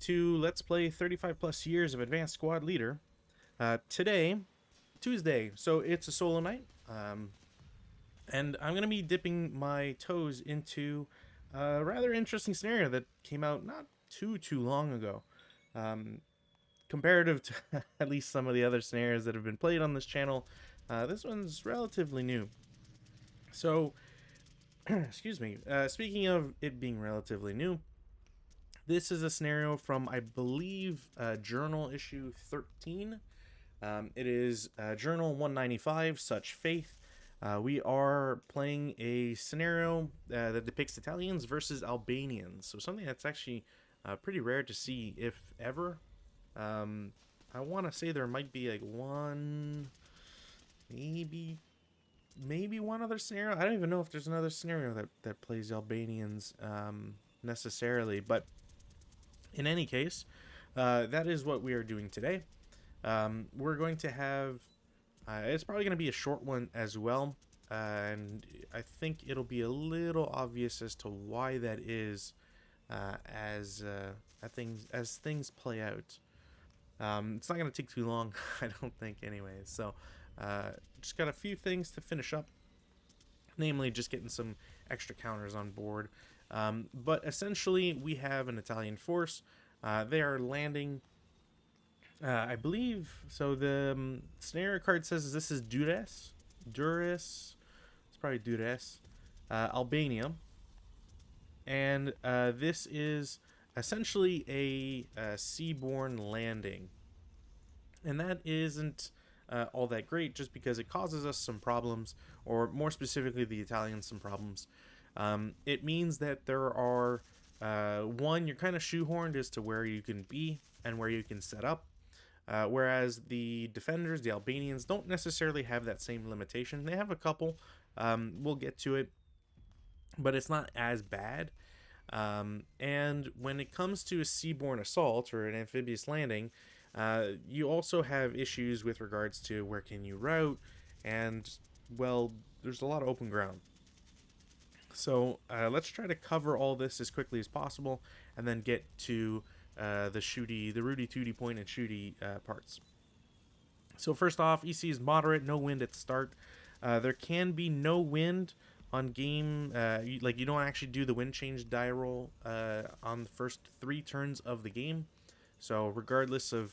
to Let's Play 35 plus years of Advanced Squad Leader. Today, Tuesday, so it's a solo night, and I'm going to be dipping my toes into a rather interesting scenario that came out not too long ago. Comparative to at least some of the other scenarios that have been played on this channel, this one's relatively new. So, excuse me, speaking of it being relatively new, this is a scenario from, I believe, Journal issue 13. It is Journal 195, Such Faith. We are playing a scenario that depicts Italians versus Albanians. So something that's actually pretty rare to see, if ever. I want to say there might be like one, maybe one other scenario. I don't even know if there's another scenario that plays Albanians necessarily, but in any case, that is what we are doing today. We're going to have, it's probably going to be a short one as well, and I think it'll be a little obvious as to why that is as things play out. It's not going to take too long, I don't think, anyways. So, just got a few things to finish up, namely just getting some extra counters on board. But essentially, we have an Italian force. They are landing, I believe, so the scenario card says this is Durres. It's probably Durres, Albania. And this is essentially a seaborne landing. And that isn't all that great, just because it causes us some problems, or more specifically the Italians some problems. It means that there are, one, you're kind of shoehorned as to where you can be and where you can set up, whereas the defenders, the Albanians, don't necessarily have that same limitation. They have a couple, we'll get to it, but it's not as bad. And when it comes to a seaborne assault or an amphibious landing, you also have issues with regards to where can you route, and, well, there's a lot of open ground. So let's try to cover all this as quickly as possible, and then get to the Rudy Tooty point and shooty parts. So first off, EC is moderate, no wind at the start. There can be no wind on game, you don't actually do the wind change die roll on the first 3 turns of the game. So regardless of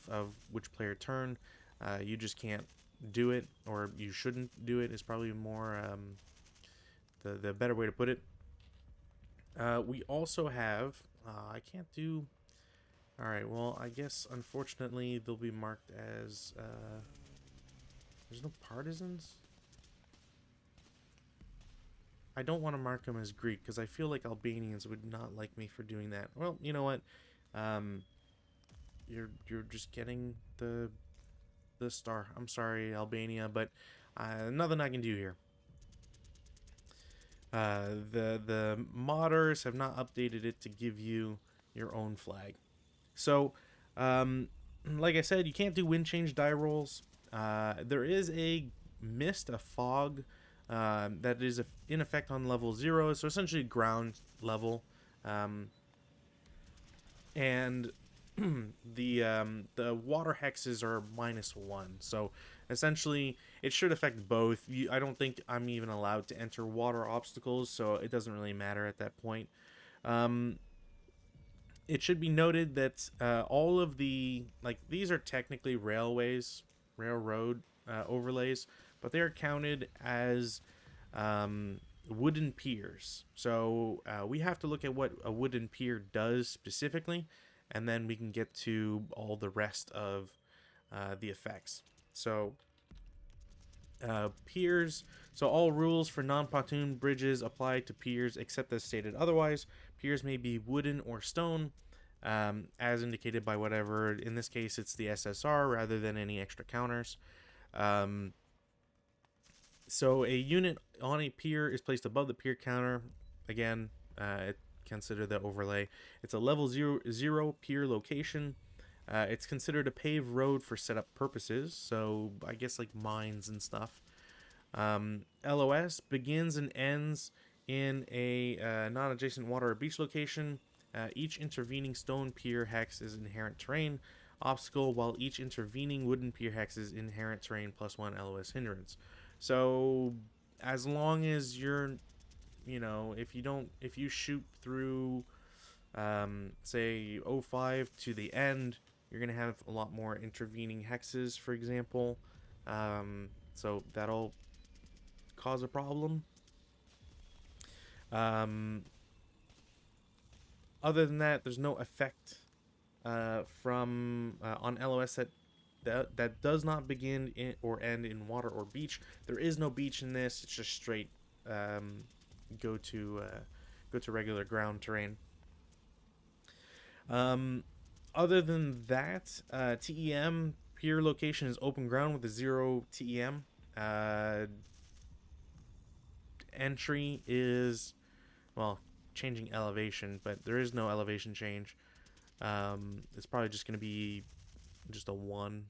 which player turn, you just can't do it, or you shouldn't do it is probably more the better way to put it. We also have, I can't do, alright, well, I guess unfortunately they'll be marked as, there's no partisans? I don't want to mark them as Greek, because I feel like Albanians would not like me for doing that. Well, you know what? You're just getting the star. I'm sorry, Albania, but nothing I can do here. The modders have not updated it to give you your own flag. So, like I said, you can't do wind change die rolls. There is a mist, a fog, that is in effect on level 0, so essentially ground level, and the water hexes are -1, so essentially it should affect both. I don't think I'm even allowed to enter water obstacles, so it doesn't really matter at that point. It should be noted that all of the, these are technically railroad overlays, but they are counted as wooden piers. So we have to look at what a wooden pier does specifically, and then we can get to all the rest of the effects. So piers, so all rules for non-pontoon bridges apply to piers except as stated otherwise. Piers may be wooden or stone, as indicated by whatever. In this case, it's the SSR rather than any extra counters. So a unit on a pier is placed above the pier counter. Again, consider the overlay. It's a level 0 pier location. It's considered a paved road for setup purposes, so I guess like mines and stuff. LOS begins and ends in a non-adjacent water or beach location. Each intervening stone pier hex is inherent terrain obstacle, while each intervening wooden pier hex is inherent terrain +1 LOS hindrance. So as long as you're, if you shoot through, say, O5 to the end, you're going to have a lot more intervening hexes, for example. So that'll cause a problem. Other than that, there's no effect from on LOS that does not begin in or end in water or beach. There is no beach in this. It's just straight go to regular ground terrain. Other than that, TEM pier location is open ground with a 0 TEM. Entry is, well, changing elevation, but there is no elevation change. It's probably just going to be just a 1,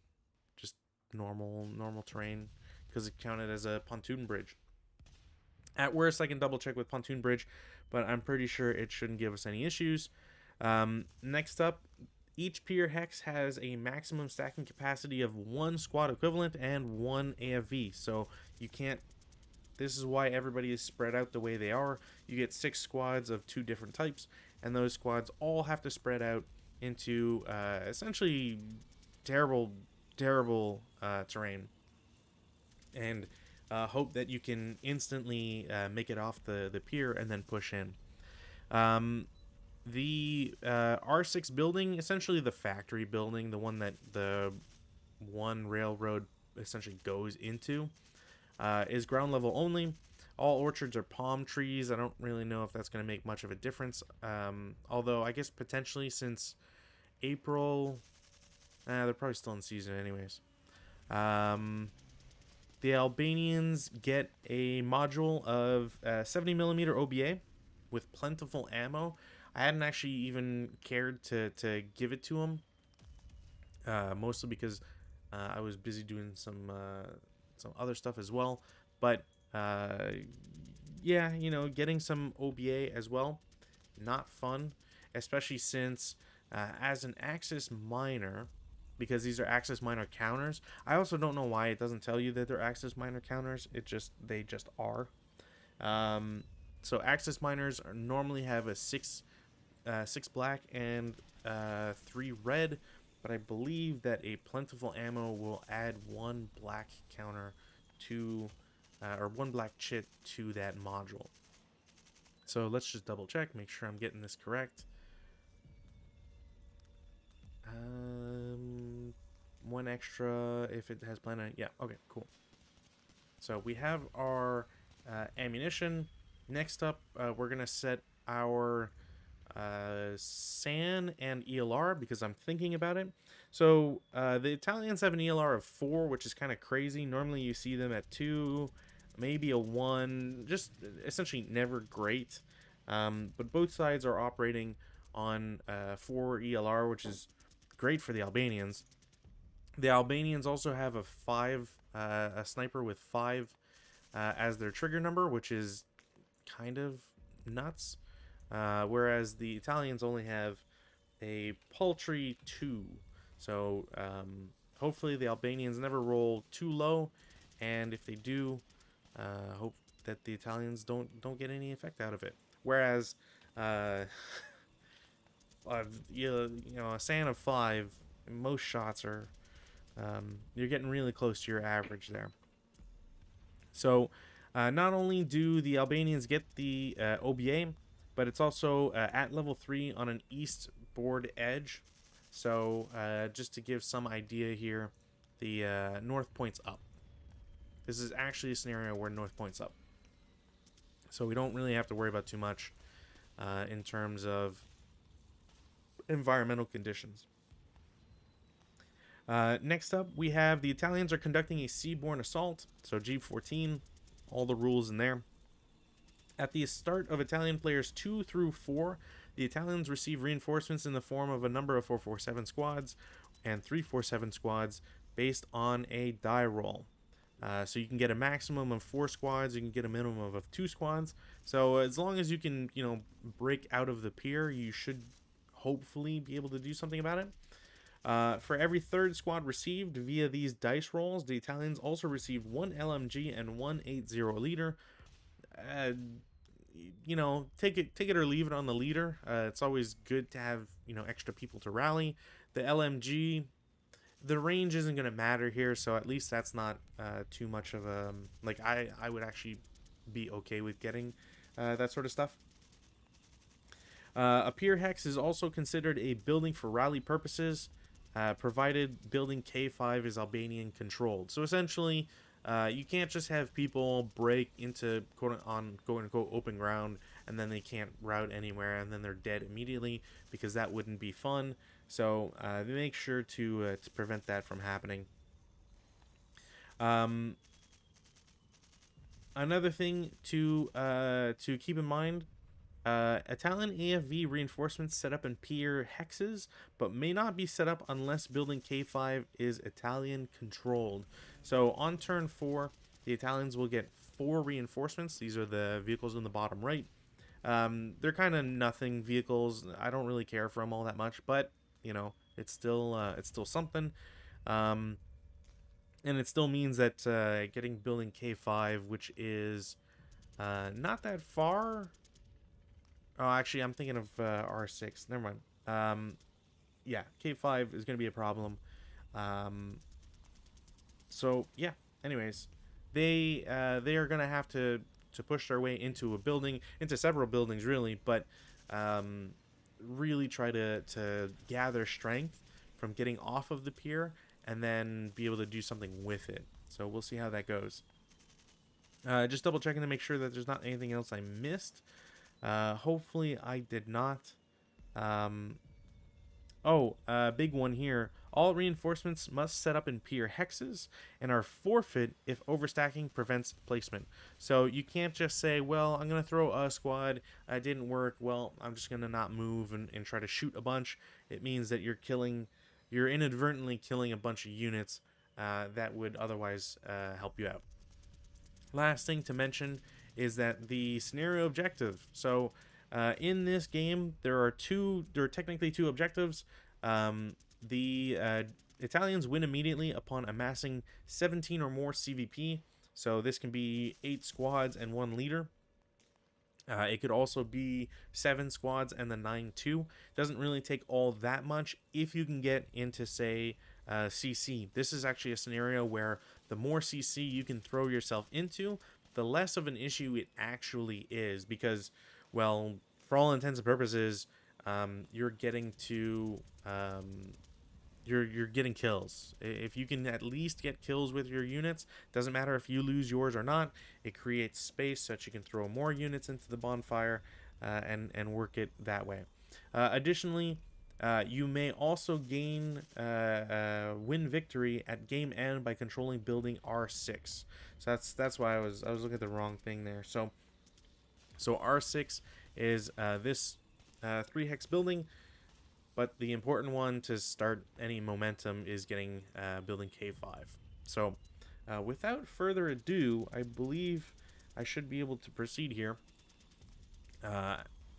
just normal terrain, because it counted as a pontoon bridge. At worst, I can double check with pontoon bridge, but I'm pretty sure it shouldn't give us any issues. Next up, each pier hex has a maximum stacking capacity of 1 squad equivalent and 1 AFV. So you can't. This is why everybody is spread out the way they are. You get 6 squads of 2 different types, and those squads all have to spread out into essentially terrible terrain, and hope that you can instantly make it off the pier and then push in. The R6 building, essentially the factory building, the one that the one railroad essentially goes into, is ground level only. All orchards are palm trees. I don't really know if that's going to make much of a difference. Although I guess potentially, since April, they're probably still in season anyways. The Albanians get a module of 70mm OBA with plentiful ammo. I hadn't actually even cared to give it to them, mostly because I was busy doing some other stuff as well. But yeah, getting some OBA as well, not fun, especially since as an Axis miner, because these are Axis miner counters. I also don't know why it doesn't tell you that they're Axis miner counters. They just are. So Axis miners normally have a 6 black and 3 red, but I believe that a plentiful ammo will add 1 black counter to, or 1 black chit to that module. So let's just double check, make sure I'm getting this correct. 1 extra if it has plan on, yeah, okay, cool. So we have our ammunition. Next up, we're gonna set our SAN and ELR, because I'm thinking about it. So the Italians have an ELR of 4, which is kind of crazy. Normally you see them at 2, maybe a 1, just essentially never great. But both sides are operating on 4 ELR, which is great for the Albanians. The Albanians also have a sniper with 5 as their trigger number, which is kind of nuts. Whereas the Italians only have a paltry 2. So hopefully the Albanians never roll too low, and if they do, hope that the Italians don't get any effect out of it. Whereas a SAN of 5, most shots are you're getting really close to your average there. So not only do the Albanians get the OBA, but it's also at level 3 on an east board edge. So just to give some idea here, the north point's up. This is actually a scenario where north point's up. So we don't really have to worry about too much in terms of environmental conditions. Next up, we have the Italians are conducting a seaborne assault. So G14, all the rules in there. At the start of Italian players 2 through 4, the Italians receive reinforcements in the form of a number of 447 squads and 347 squads based on a die roll. So you can get a maximum of 4 squads, you can get a minimum of 2 squads. So as long as you can, break out of the pier, you should hopefully be able to do something about it. For every third squad received via these dice rolls, the Italians also received 1 LMG and 1 80 leader. Uh, take it or leave it on the leader. It's always good to have extra people to rally. The LMG, the range isn't going to matter here, so at least that's not too much of a like. I would actually be okay with getting that sort of stuff. A pier hex is also considered a building for rally purposes, provided building K5 is Albanian controlled. So essentially, you can't just have people break into quote unquote open ground and then they can't route anywhere and then they're dead immediately, because that wouldn't be fun. So make sure to prevent that from happening. Another thing to keep in mind. Italian AFV reinforcements set up in pier hexes, but may not be set up unless building K5 is Italian controlled. So on turn 4, the Italians will get 4 reinforcements. These are the vehicles in the bottom right. They're kind of nothing vehicles. I don't really care for them all that much, but it's still something. And it still means that getting building K5, which is not that far. Oh, actually, I'm thinking of R6. Never mind. Yeah, K5 is going to be a problem. So yeah. Anyways, they are going to have to push their way into a building, into several buildings, really, but really try to gather strength from getting off of the pier and then be able to do something with it. So we'll see how that goes. Just double checking to make sure that there's not anything else I missed. Hopefully I did not. Big one here. All reinforcements must set up in pier hexes and are forfeit if overstacking prevents placement. So you can't just say, well, I'm going to throw a squad. It didn't work. Well, I'm just going to not move and try to shoot a bunch. It means that you're inadvertently killing a bunch of units that would otherwise help you out. Last thing to mention is that the scenario objective. So in this game, there are technically 2 objectives. The Italians win immediately upon amassing 17 or more CVP. So this can be 8 squads and 1 leader. It could also be 7 squads and the 9-2. Doesn't really take all that much if you can get into, say, CC. This is actually a scenario where the more CC you can throw yourself into, the less of an issue it actually is, because, well, for all intents and purposes, you're getting to you're getting kills. If you can at least get kills with your units, doesn't matter if you lose yours or not. It creates space so that you can throw more units into the bonfire and work it that way. Additionally, you may also gain win victory at game end by controlling building R6. So that's why I was looking at the wrong thing there. So R6 is this 3 hex building, but the important one to start any momentum is getting building K5. So without further ado, I believe I should be able to proceed here.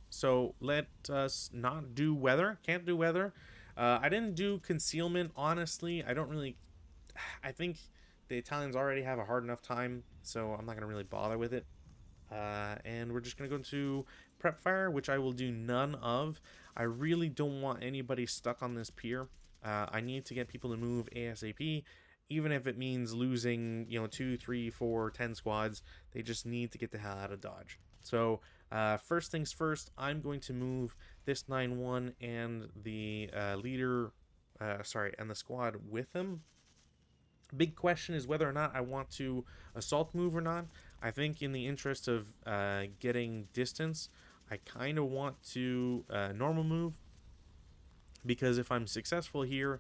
So let us not do weather. Can't do weather. I didn't do concealment, honestly. I think the Italians already have a hard enough time, so I'm not going to really bother with it. And we're just going to go into prep fire, which I will do none of. I really don't want anybody stuck on this pier. I need to get people to move ASAP, even if it means losing 2, 3, 4, 10 squads. They just need to get the hell out of Dodge. So first things first, I'm going to move this 9-1 and the leader, and the squad with him. Big question is whether or not I want to assault move or not. I think in the interest of getting distance, I kind of want to normal move, because if I'm successful here,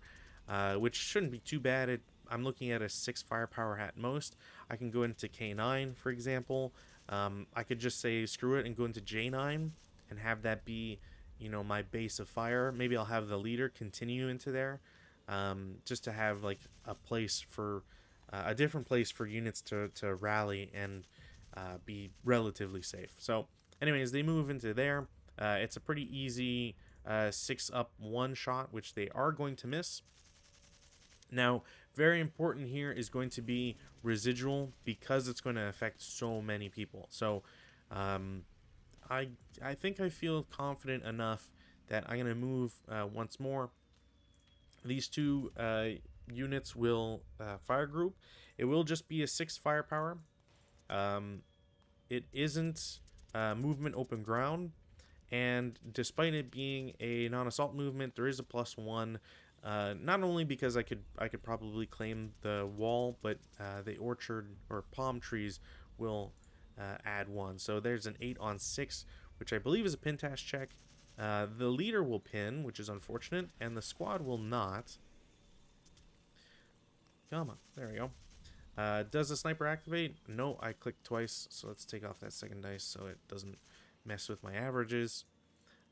which shouldn't be too bad, I'm looking at a 6 firepower at most. I can go into K9, for example. I could just say screw it and go into J9 and have that be, my base of fire. Maybe I'll have the leader continue into there, just to have like a place for a different place for units to rally and be relatively safe. So, anyways, they move into there. It's a pretty easy 6-up one shot, which they are going to miss. Now, very important here is going to be residual because it's going to affect so many people. So, um, I think I feel confident enough that I'm going to move once more. These two units will fire group. It will just be a 6 firepower. Um, it isn't movement open ground, and despite it being a non-assault movement, there is a +1. Not only because I could probably claim the wall, but the orchard or palm trees will add 1. So there's an 8 on 6, which I believe is a pin task check. The leader will pin, which is unfortunate, and the squad will not. Come on, there we go. Does the sniper activate? No, I clicked twice, so let's take off that second dice so it doesn't mess with my averages.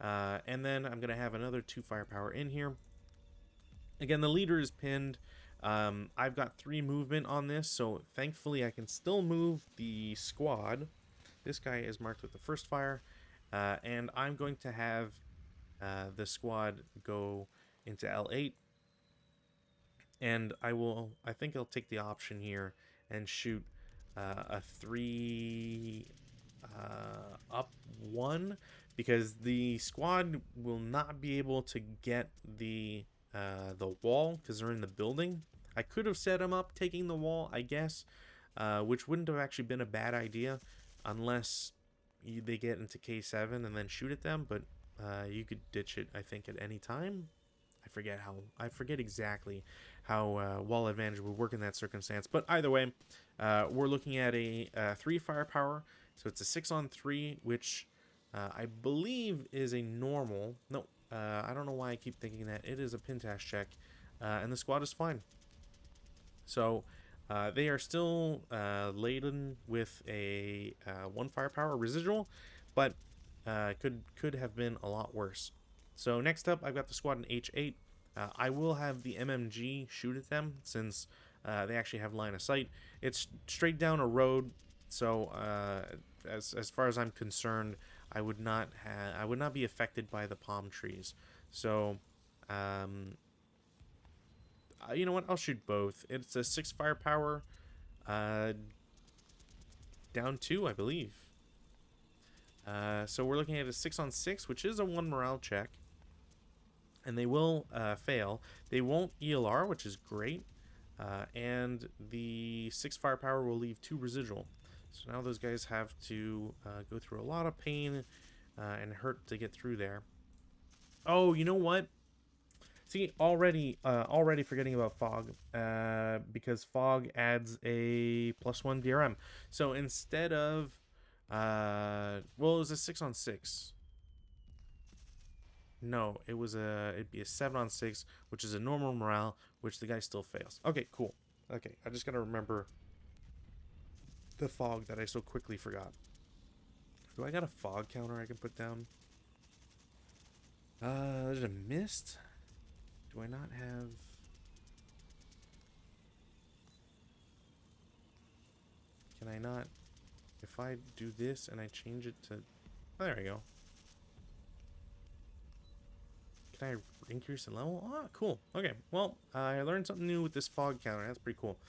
And then I'm going to have another 2 firepower in here. Again, the leader is pinned. I've got 3 movement on this, so thankfully I can still move the squad. This guy is marked with the first fire, and I'm going to have the squad go into L8. And I think I'll take the option here and shoot a 3 up 1, because the squad will not be able to get the wall because they're in the building. I could have set them up taking the wall, I guess, which wouldn't have actually been a bad idea unless they get into K7 and then shoot at them, but you could ditch it, I think, at any time. I forget exactly how wall advantage would work in that circumstance, but either way, we're looking at a 3 firepower, so it's a 6 on 3, which I believe is a normal. No, I don't know why I keep thinking that. It is a pin task check, and the squad is fine. So they are still laden with a 1 firepower residual, but could have been a lot worse. So next up, I've got the squad in H8. I will have the MMG shoot at them since they actually have line of sight. It's straight down a road, so as far as I'm concerned, I would not be affected by the palm trees. So you know what? I'll shoot both. It's a 6 firepower, down 2, I believe. So we're looking at a 6 on 6, which is a 1 morale check. And they will fail. They won't ELR, which is great. And the 6 firepower will leave 2 residual. So now those guys have to go through a lot of pain and hurt to get through there. Oh, you know what? See, already forgetting about fog, because fog adds a +1 DRM. So instead of, well, it was a 6 on 6. No, it'd be a 7 on 6, which is a normal morale, which the guy still fails. Okay, cool. Okay, I just gotta remember the fog that I so quickly forgot. Do I got a fog counter I can put down? There's a mist. Do I not have? Can I not? If I do this and I change it to, oh, there we go. Can I increase the level? Ah, cool. Okay, well, I learned something new with this fog counter. That's pretty cool.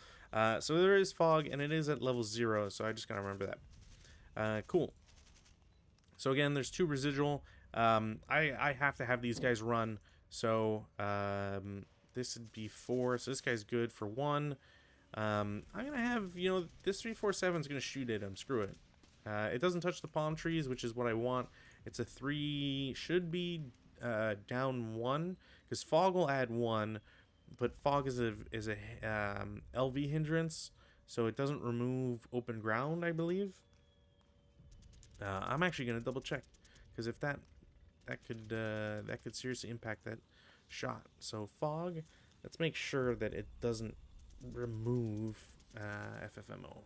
So there is fog, and it is at level 0, so I just gotta remember that. Cool. So again, there's 2 residual. I have to have these guys run, so this would be 4. So this guy's good for 1. I'm gonna have, you know, this 347 is gonna shoot at him. Screw it. It doesn't touch the palm trees, which is what I want. It's a 3, should be down 1, because fog will add 1, but fog is a LV hindrance, so it doesn't remove open ground, I believe. I'm actually gonna double check, because if that could seriously impact that shot. So fog, let's make sure that it doesn't remove FFMO.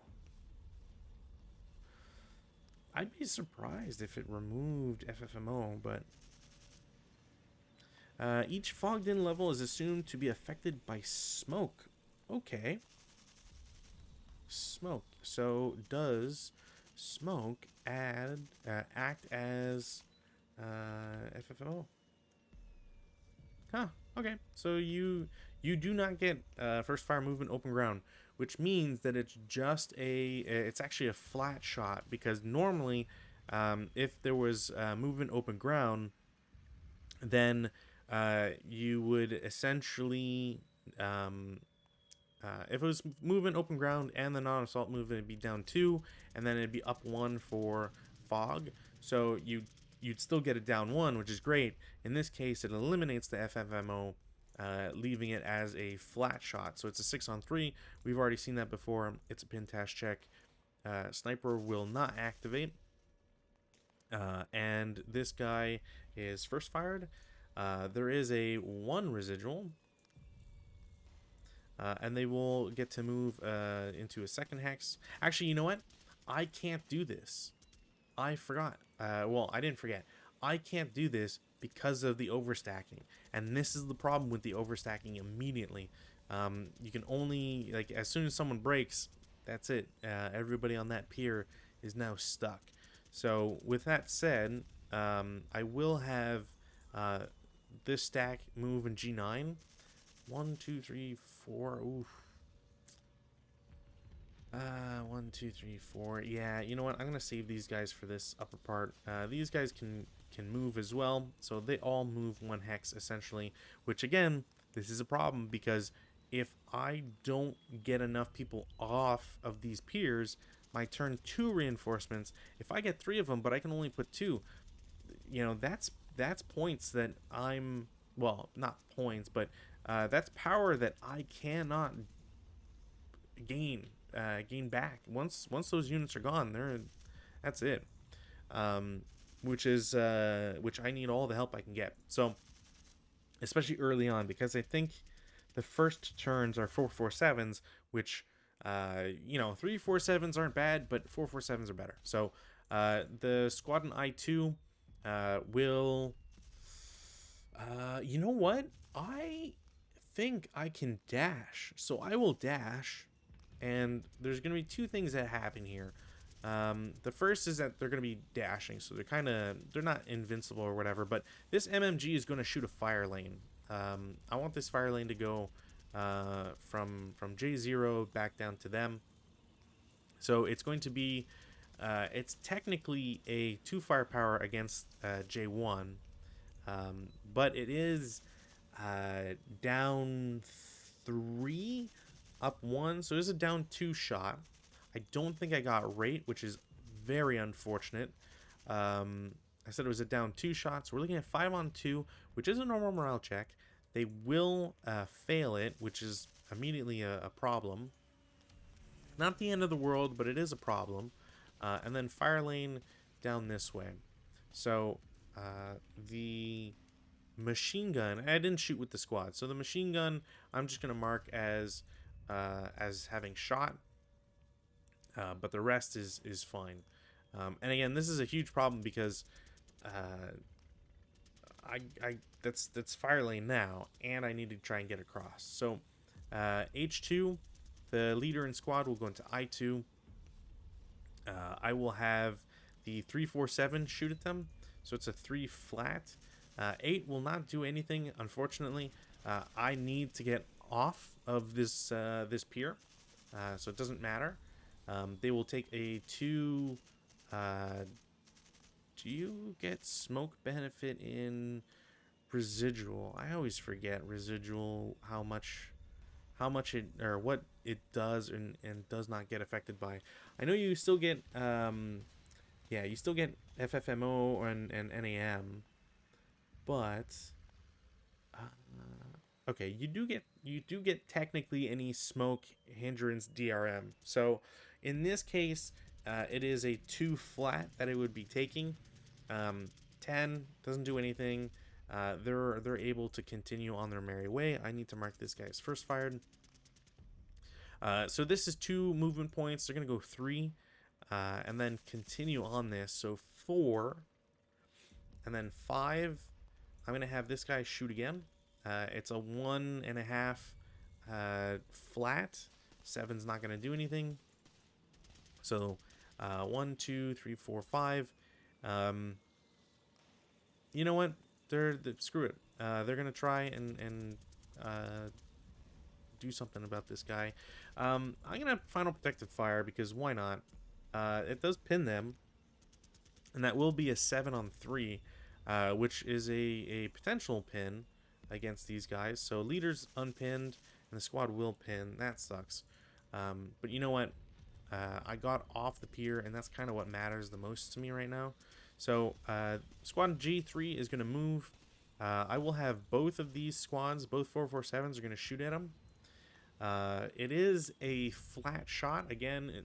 I'd be surprised if it removed FFMO, but each fogged in level is assumed to be affected by smoke. Okay. smoke. So does smoke act as FFO? Huh. Okay. So you do not get first fire movement open ground, which means that it's just it's actually a flat shot, because normally, if there was movement open ground, then you would essentially, um, if it was movement open ground and the non-assault movement, it'd be down 2, and then it'd be up 1 for fog. So you'd still get it down 1, which is great. In this case, it eliminates the FFMO, leaving it as a flat shot. So it's a 6-on-3. We've already seen that before. It's a pin task check. Sniper will not activate. And this guy is first fired. There is a 1 residual. And they will get to move into a second hex. Actually, you know what? I can't do this. I forgot. Well, I didn't forget. I can't do this because of the overstacking. And this is the problem with the overstacking immediately. You can only, like, as soon as someone breaks, that's it. Everybody on that pier is now stuck. So, with that said, I will have this stack move in G9. 1, 2, 3, 4. Oof. 1, 2, 3, 4. Yeah, you know what? I'm gonna save these guys for this upper part. These guys can move as well, so they all move 1 hex essentially. Which again, this is a problem, because if I don't get enough people off of these piers, my turn 2 reinforcements. If I get 3 of them, but I can only put 2, you know, that's points that I'm, well, not points, but that's power that I cannot gain back. Once those units are gone, that's it. Which I need all the help I can get. So especially early on, because I think the first turns are 4-4-7s, which 3-4-7s aren't bad, but 4-4-7s are better. So the squadron I2 will. You know what? I think I can dash. So I will dash, and there's going to be 2 things that happen here. The first is that they're going to be dashing, so they're not invincible or whatever, but this MMG is going to shoot a fire lane. I want this fire lane to go from J0 back down to them. So it's going to be, it's technically a 2 firepower against J1, but it is down 3, up 1, so it is a down 2 shot. I don't think I got rate, which is very unfortunate. I said it was a down 2 shot, so we're looking at 5-on-2, which is a normal morale check. They will fail it, which is immediately a problem. Not the end of the world, but it is a problem. And then fire lane down this way. So the machine gun, I didn't shoot with the squad, so the machine gun I'm just gonna mark as having shot, but the rest is fine. And again, this is a huge problem, because that's fire lane now, and I need to try and get across. So H2, the leader in squad, will go into I2. I will have the 3-4-7 shoot at them, so it's a 3 flat. 8 will not do anything, unfortunately. I need to get off of this pier, so it doesn't matter. They will take a 2. Do you get smoke benefit in residual? I always forget residual, how much it, or what it does and does not get affected by. I know you still get you still get FFMO and NAM, but okay, you do get technically any smoke hindrance DRM. So in this case, it is a 2 flat that it would be taking. 10 doesn't do anything. They're able to continue on their merry way. I need to mark this guy as first fired. So this is 2 movement points. They're gonna go 3, and then continue on this. So 4, and then 5. I'm gonna have this guy shoot again. It's a 1.5 flat. 7's not gonna do anything. So 1, 2, 3, 4, 5. Um, you know what? Screw it. They're gonna try and uh, do something about this guy. I'm gonna final protective fire because why not? It does pin them, and that will be a 7 on 3, which is a potential pin against these guys. So leader's unpinned, and the squad will pin. That sucks. But you know what? I got off the pier, and that's kind of what matters the most to me right now. So squad G3 is going to move. I will have both of these squads, both 447s, are going to shoot at him. It is a flat shot. Again,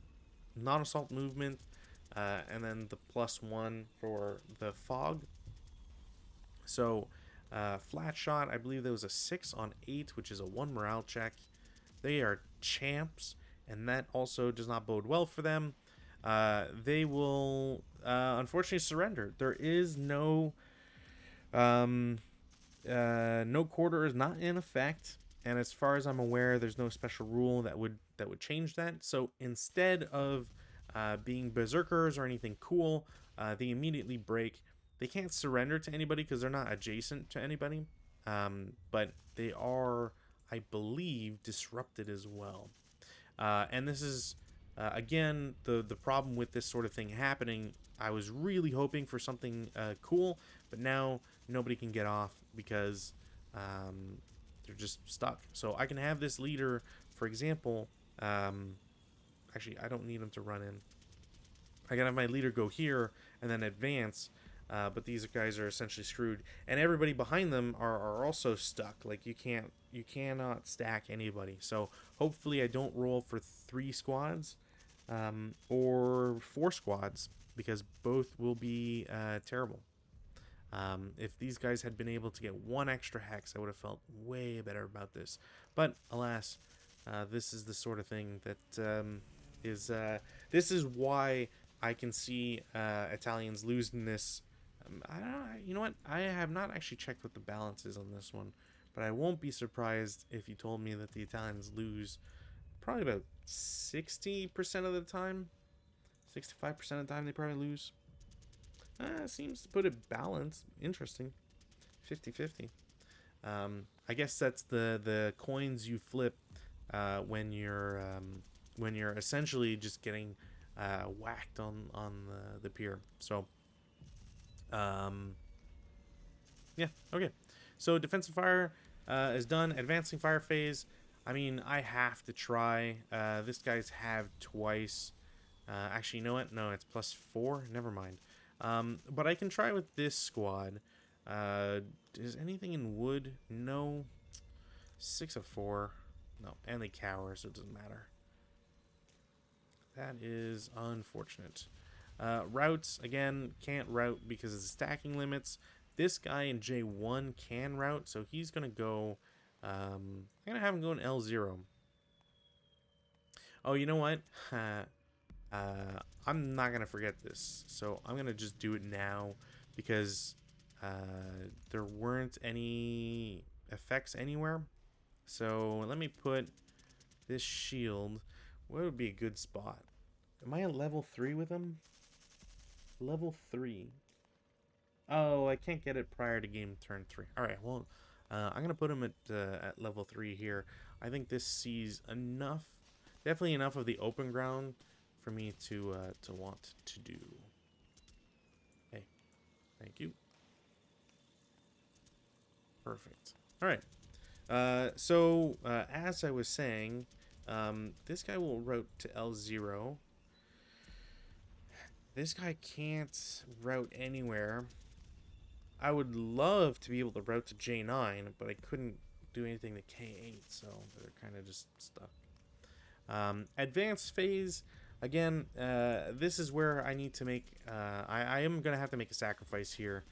non-assault movement, and then the +1 for the fog. So flat shot, I believe there was a 6 on 8, which is a 1 morale check. They are champs, and that also does not bode well for them. They will unfortunately surrender. There is no quarter is not in effect, and as far as I'm aware, there's no special rule that would change that. So instead of being berserkers or anything cool, they immediately break. They can't surrender to anybody because they're not adjacent to anybody, but they are, I believe, disrupted as well. And this is again the problem with this sort of thing happening. I was really hoping for something cool, but now nobody can get off because they're just stuck. So I can have this leader, for example. Actually, I don't need him to run in. I can have my leader go here and then advance. But these guys are essentially screwed, and everybody behind them are also stuck. Like you cannot stack anybody. So hopefully I don't roll for 3 squads or 4 squads, because both will be terrible. If these guys had been able to get 1 extra hex, I would have felt way better about this. But alas, this is the sort of thing that is. This is why I can see Italians losing this. I don't know. You know what? I have not actually checked what the balance is on this one, but I won't be surprised if you told me that the Italians lose probably about 60% of the time. 65% of the time they probably lose. Seems to put it balanced. Interesting. 50-50. I guess that's the coins you flip when you're essentially just getting whacked on the pier. So yeah, okay. So defensive fire is done. Advancing fire phase. I mean, I have to try. This guy's have twice. Actually, you know what? No, it's +4. Never mind. But I can try with this squad. Is anything in wood? No. 6 of 4. No, and they cower, so it doesn't matter. That is unfortunate. Routes, again, can't route because of the stacking limits. This guy in J1 can route, so he's going to go... I'm going to have him go in L0. Oh, you know what? I'm not going to forget this, so I'm going to just do it now because there weren't any effects anywhere. So let me put this shield. What would be a good spot? Am I at level 3 with him? Level 3. Oh, I can't get it prior to game turn 3. Alright, well, I'm going to put him at level 3 here. I think this sees enough, definitely enough of the open ground for me to want to do. Hey, thank you. Perfect. Alright. So, as I was saying, this guy will route to L0. This guy can't route anywhere. I would love to be able to route to J9, but I couldn't do anything to K8, so they're kind of just stuck. Advanced phase, again, this is where I need to make... I am going to have to make a sacrifice here.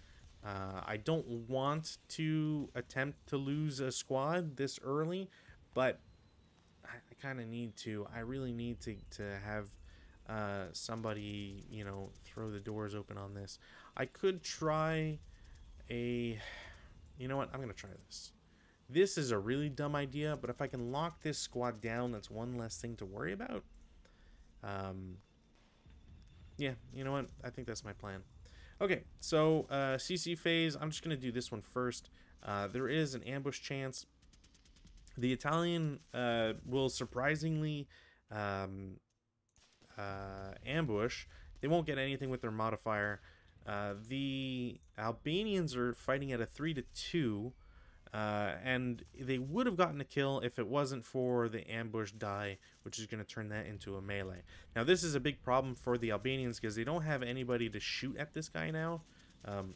I don't want to attempt to lose a squad this early, but I kind of need to. I really need to have somebody, you know, throw the doors open on this. I could try a... You know what? I'm going to try this. This is a really dumb idea, but if I can lock this squad down, that's one less thing to worry about. Yeah, you know what? I think that's my plan. Okay, so CC phase, I'm just going to do this one first. There is an ambush chance. The Italian will surprisingly um, ambush. They won't get anything with their modifier. The Albanians are fighting at a 3-2, and they would have gotten a kill if it wasn't for the ambush die, which is going to turn that into a melee. Now, this is a big problem for the Albanians because they don't have anybody to shoot at this guy now.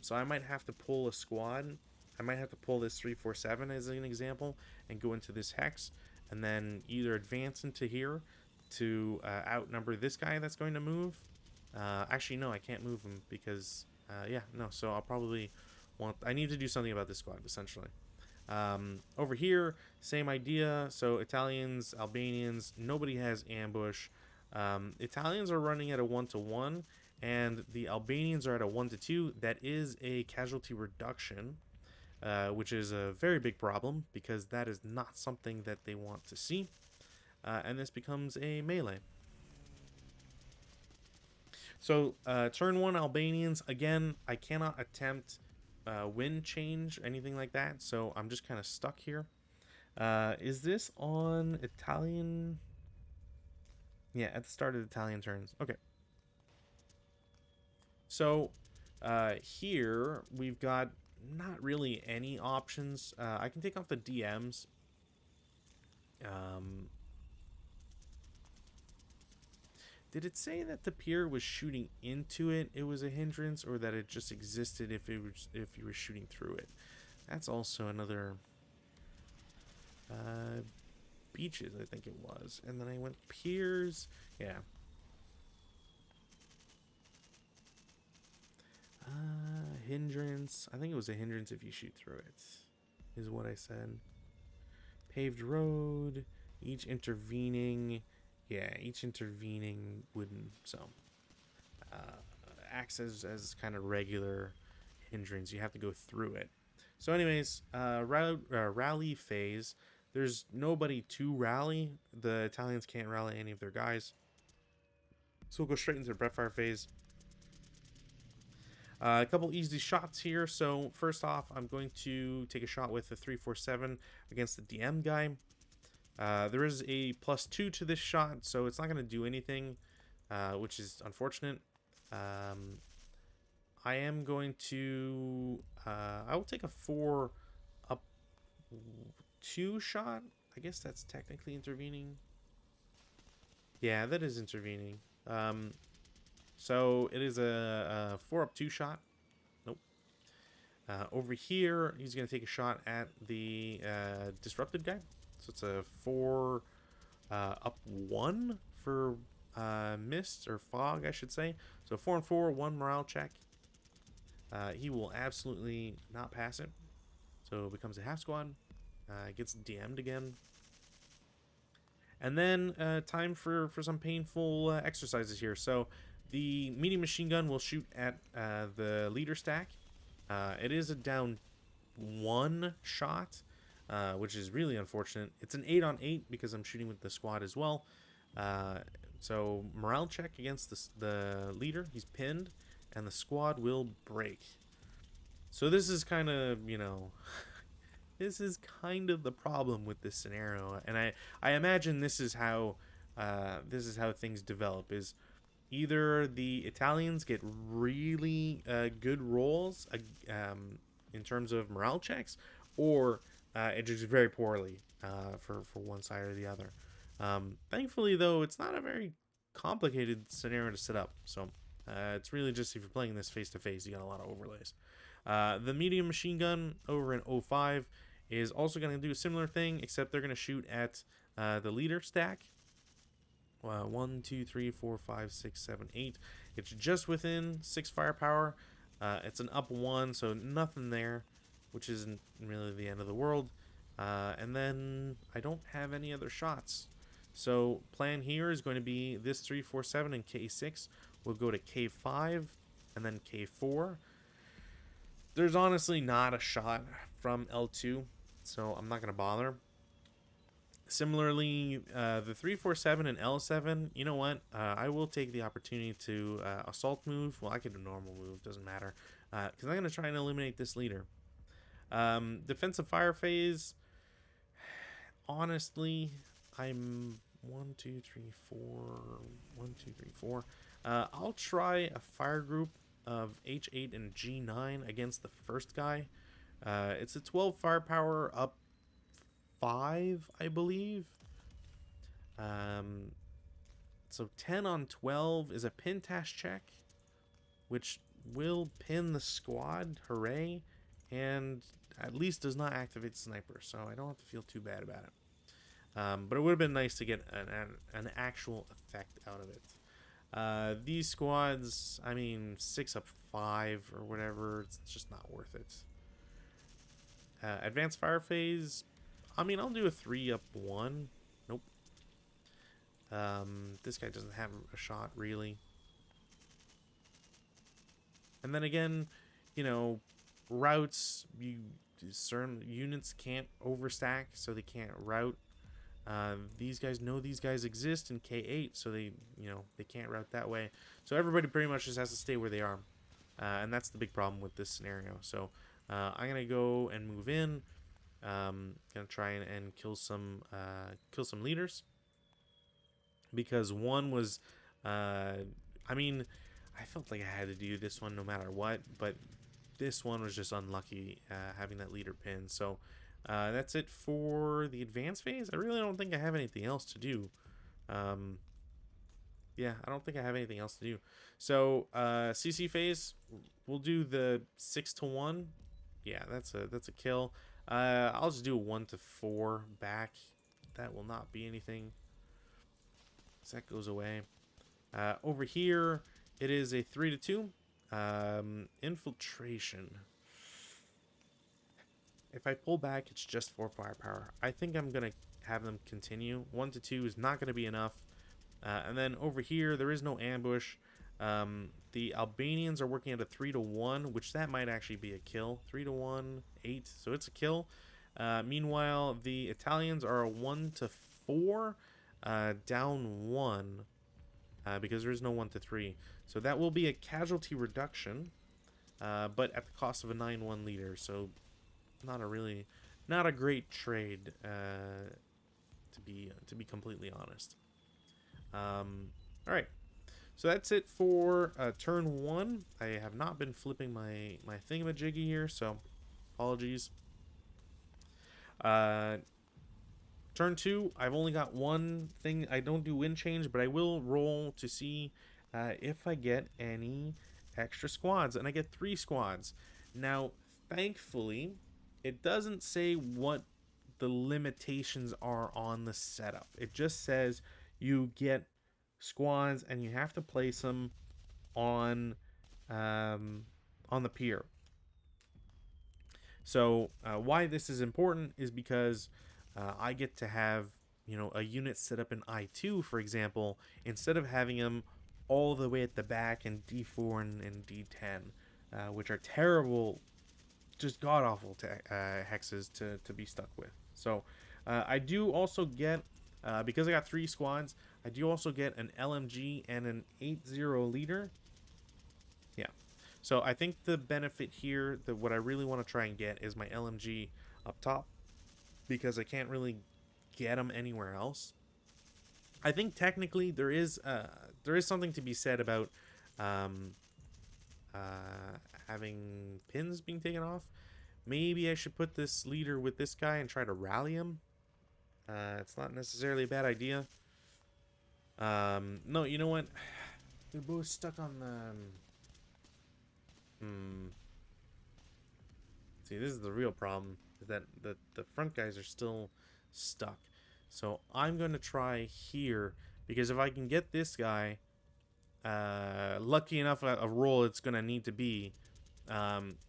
So I might have to pull a squad. I might have to pull this 347 as an example and go into this hex and then either advance into here to outnumber this guy that's going to move. Actually, no, I can't move him because, yeah, no. So I'll probably I need to do something about this squad, essentially. Over here, same idea. So Italians, Albanians, nobody has ambush. Italians are running at a 1-1, and the Albanians are at a 1-2. That is a casualty reduction, which is a very big problem because that is not something that they want to see. And this becomes a melee. So turn 1 Albanians, again, I cannot attempt wind change, anything like that, so I'm just kind of stuck here. Is this on Italian? Yeah, at the start of the Italian turns. Okay. So here we've got not really any options. I can take off the DMs. Did it say that the pier was shooting into it? It was a hindrance, or that it just existed if you were shooting through it? That's also another. Beaches, I think it was, and then I went piers. Yeah. Hindrance. I think it was a hindrance if you shoot through it, is what I said. Paved road. Each intervening. Yeah, each intervening wooden, so acts as kind of regular hindrance. You have to go through it. So anyways, rally phase. There's nobody to rally. The Italians can't rally any of their guys. So we'll go straight into the Breathfire phase. A couple easy shots here. So first off, I'm going to take a shot with the 347 against the DM guy. There is a +2 to this shot, so it's not going to do anything, which is unfortunate. I am going to... I will take a 4 up 2 shot. I guess that's technically intervening. Yeah, that is intervening. So it is a 4 up 2 shot. Nope. Over here, he's going to take a shot at the disrupted guy. So it's a 4 up 1 for mist or fog, I should say. So 4 and 4, 1 morale check. He will absolutely not pass it. So it becomes a half squad. Gets DM'd again. And then time for some painful exercises here. So the medium machine gun will shoot at the leader stack. It is a down 1 shot. Which is really unfortunate. It's an 8-on-8 because I'm shooting with the squad as well. So morale check against the leader. He's pinned, and the squad will break. So this is kind of, you know, this is kind of the problem with this scenario. And I imagine this is how things develop. Is either the Italians get really good rolls in terms of morale checks, or it just very poorly for one side or the other. Thankfully, though, it's not a very complicated scenario to set up. So it's really just if you're playing this face-to-face, you got a lot of overlays. The medium machine gun over in 05 is also going to do a similar thing, except they're going to shoot at the leader stack. 1, 2, 3, 4, 5, 6, 7, 8. It's just within 6 firepower. It's an up 1, so nothing there, which isn't really the end of the world. And then I don't have any other shots. So plan here is going to be this 347 and K6 will go to K5 and then K4. There's honestly not a shot from L2, so I'm not going to bother. Similarly, the 347 and L7, you know what? I will take the opportunity to assault move. Well, I can do normal move, doesn't matter. Because I'm going to try and eliminate this leader. Defensive fire phase, honestly, I'm 1, 2, 3, 4. I'll try a fire group of H8 and G9 against the first guy. It's a 12 firepower up 5, I believe. So 10 on 12 is a pin task check, which will pin the squad. Hooray. And at least does not activate sniper, so I don't have to feel too bad about it. But it would have been nice to get an actual effect out of it. These squads, I mean, 6 up 5 or whatever, it's just not worth it. Advanced fire phase, I mean, I'll do a 3 up 1. Nope. This guy doesn't have a shot, really. And then again, you know, routes, certain units can't overstack, so they can't route. These guys know these guys exist in K8, so they can't route that way. So everybody pretty much just has to stay where they are, and that's the big problem with this scenario. So I'm gonna go and move in. Gonna try and kill some leaders, because one was, I mean, I felt like I had to do this one no matter what, but this one was just unlucky, having that leader pin. So that's it for the advanced phase. I really don't think I have anything else to do. Yeah, I don't think I have anything else to do. So CC phase, we'll do the 6 to 1. Yeah, that's a kill. I'll just do a 1 to 4 back. That will not be anything. So that goes away. Over here, it is a 3 to 2. Infiltration. If I pull back, it's just 4 firepower. I think I'm going to have them continue. 1 to 2 is not going to be enough. And then over here, there is no ambush. The Albanians are working at a 3 to 1, which that might actually be a kill. 3 to 1, 8, so it's a kill. Meanwhile, the Italians are a 1 to 4, down 1, because there is no 1 to 3. So that will be a casualty reduction, but at the cost of a 9-1 leader. So not a great trade, to be completely honest. All right. So that's it for turn 1. I have not been flipping my thingamajiggy here, so apologies. Turn 2, I've only got one thing. I don't do wind change, but I will roll to see if I get any extra squads, and I get 3 squads. Now, thankfully, it doesn't say what the limitations are on the setup. It just says you get squads and you have to place them on the pier. So why this is important is because I get to have, a unit set up in I2, for example, instead of having them all the way at the back in D4 and D10, which are terrible, just god-awful hexes to be stuck with. So I do also get, because I got 3 squads, I do also get an LMG and an 8-0 leader. Yeah. So I think the benefit here, what I really want to try and get, is my LMG up top, because I can't really get them anywhere else. I think technically there is something to be said about having pins being taken off. Maybe I should put this leader with this guy and try to rally him. It's not necessarily a bad idea. No, you know what? They're both stuck on the... See, this is the real problem, is that the front guys are still stuck. So I'm going to try here, because if I can get this guy, lucky enough a roll it's going to need to be,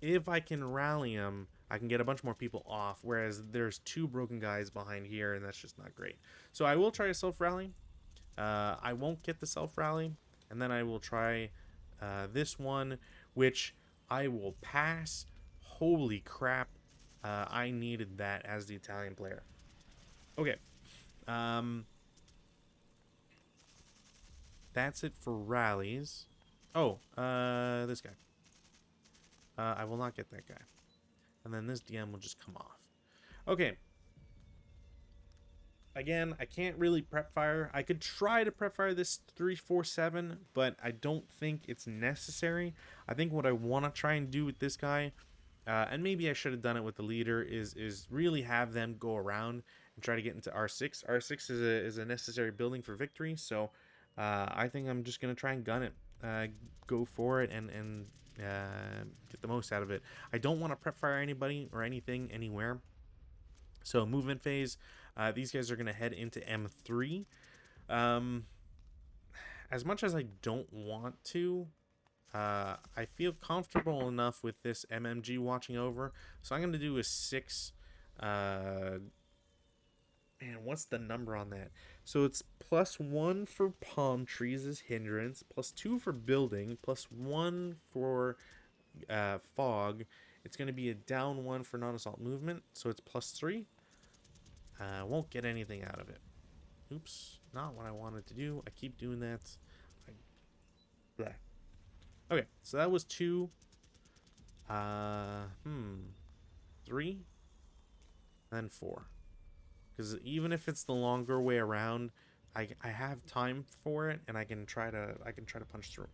if I can rally him, I can get a bunch more people off, whereas there's 2 broken guys behind here, and that's just not great. So I will try a self-rally. I won't get the self-rally, and then I will try this one, which I will pass. Holy crap, I needed that as the Italian player. Okay, Um, that's it for rallies. Oh, this guy. I will not get that guy. And then this DM will just come off. Okay. Again, I can't really prep fire. I could try to prep fire this 347, but I don't think it's necessary. I think what I want to try and do with this guy, and maybe I should have done it with the leader, is really have them go around and try to get into R6. R6 is a necessary building for victory, so I think I'm just going to try and gun it. Go for it and get the most out of it. I don't want to prep fire anybody or anything anywhere. So movement phase, these guys are going to head into M3. As much as I don't want to, I feel comfortable enough with this MMG watching over. So I'm going to do a 6. Man, what's the number on that? So it's +1 for palm trees as hindrance, +2 for building, +1 for fog. It's going to be a down 1 for non-assault movement, so it's +3. Won't get anything out of it. Oops, not what I wanted to do. I keep doing that. Blah. Okay, so that was 2. 3, and 4. Because even if it's the longer way around, I have time for it, and I can try to punch through.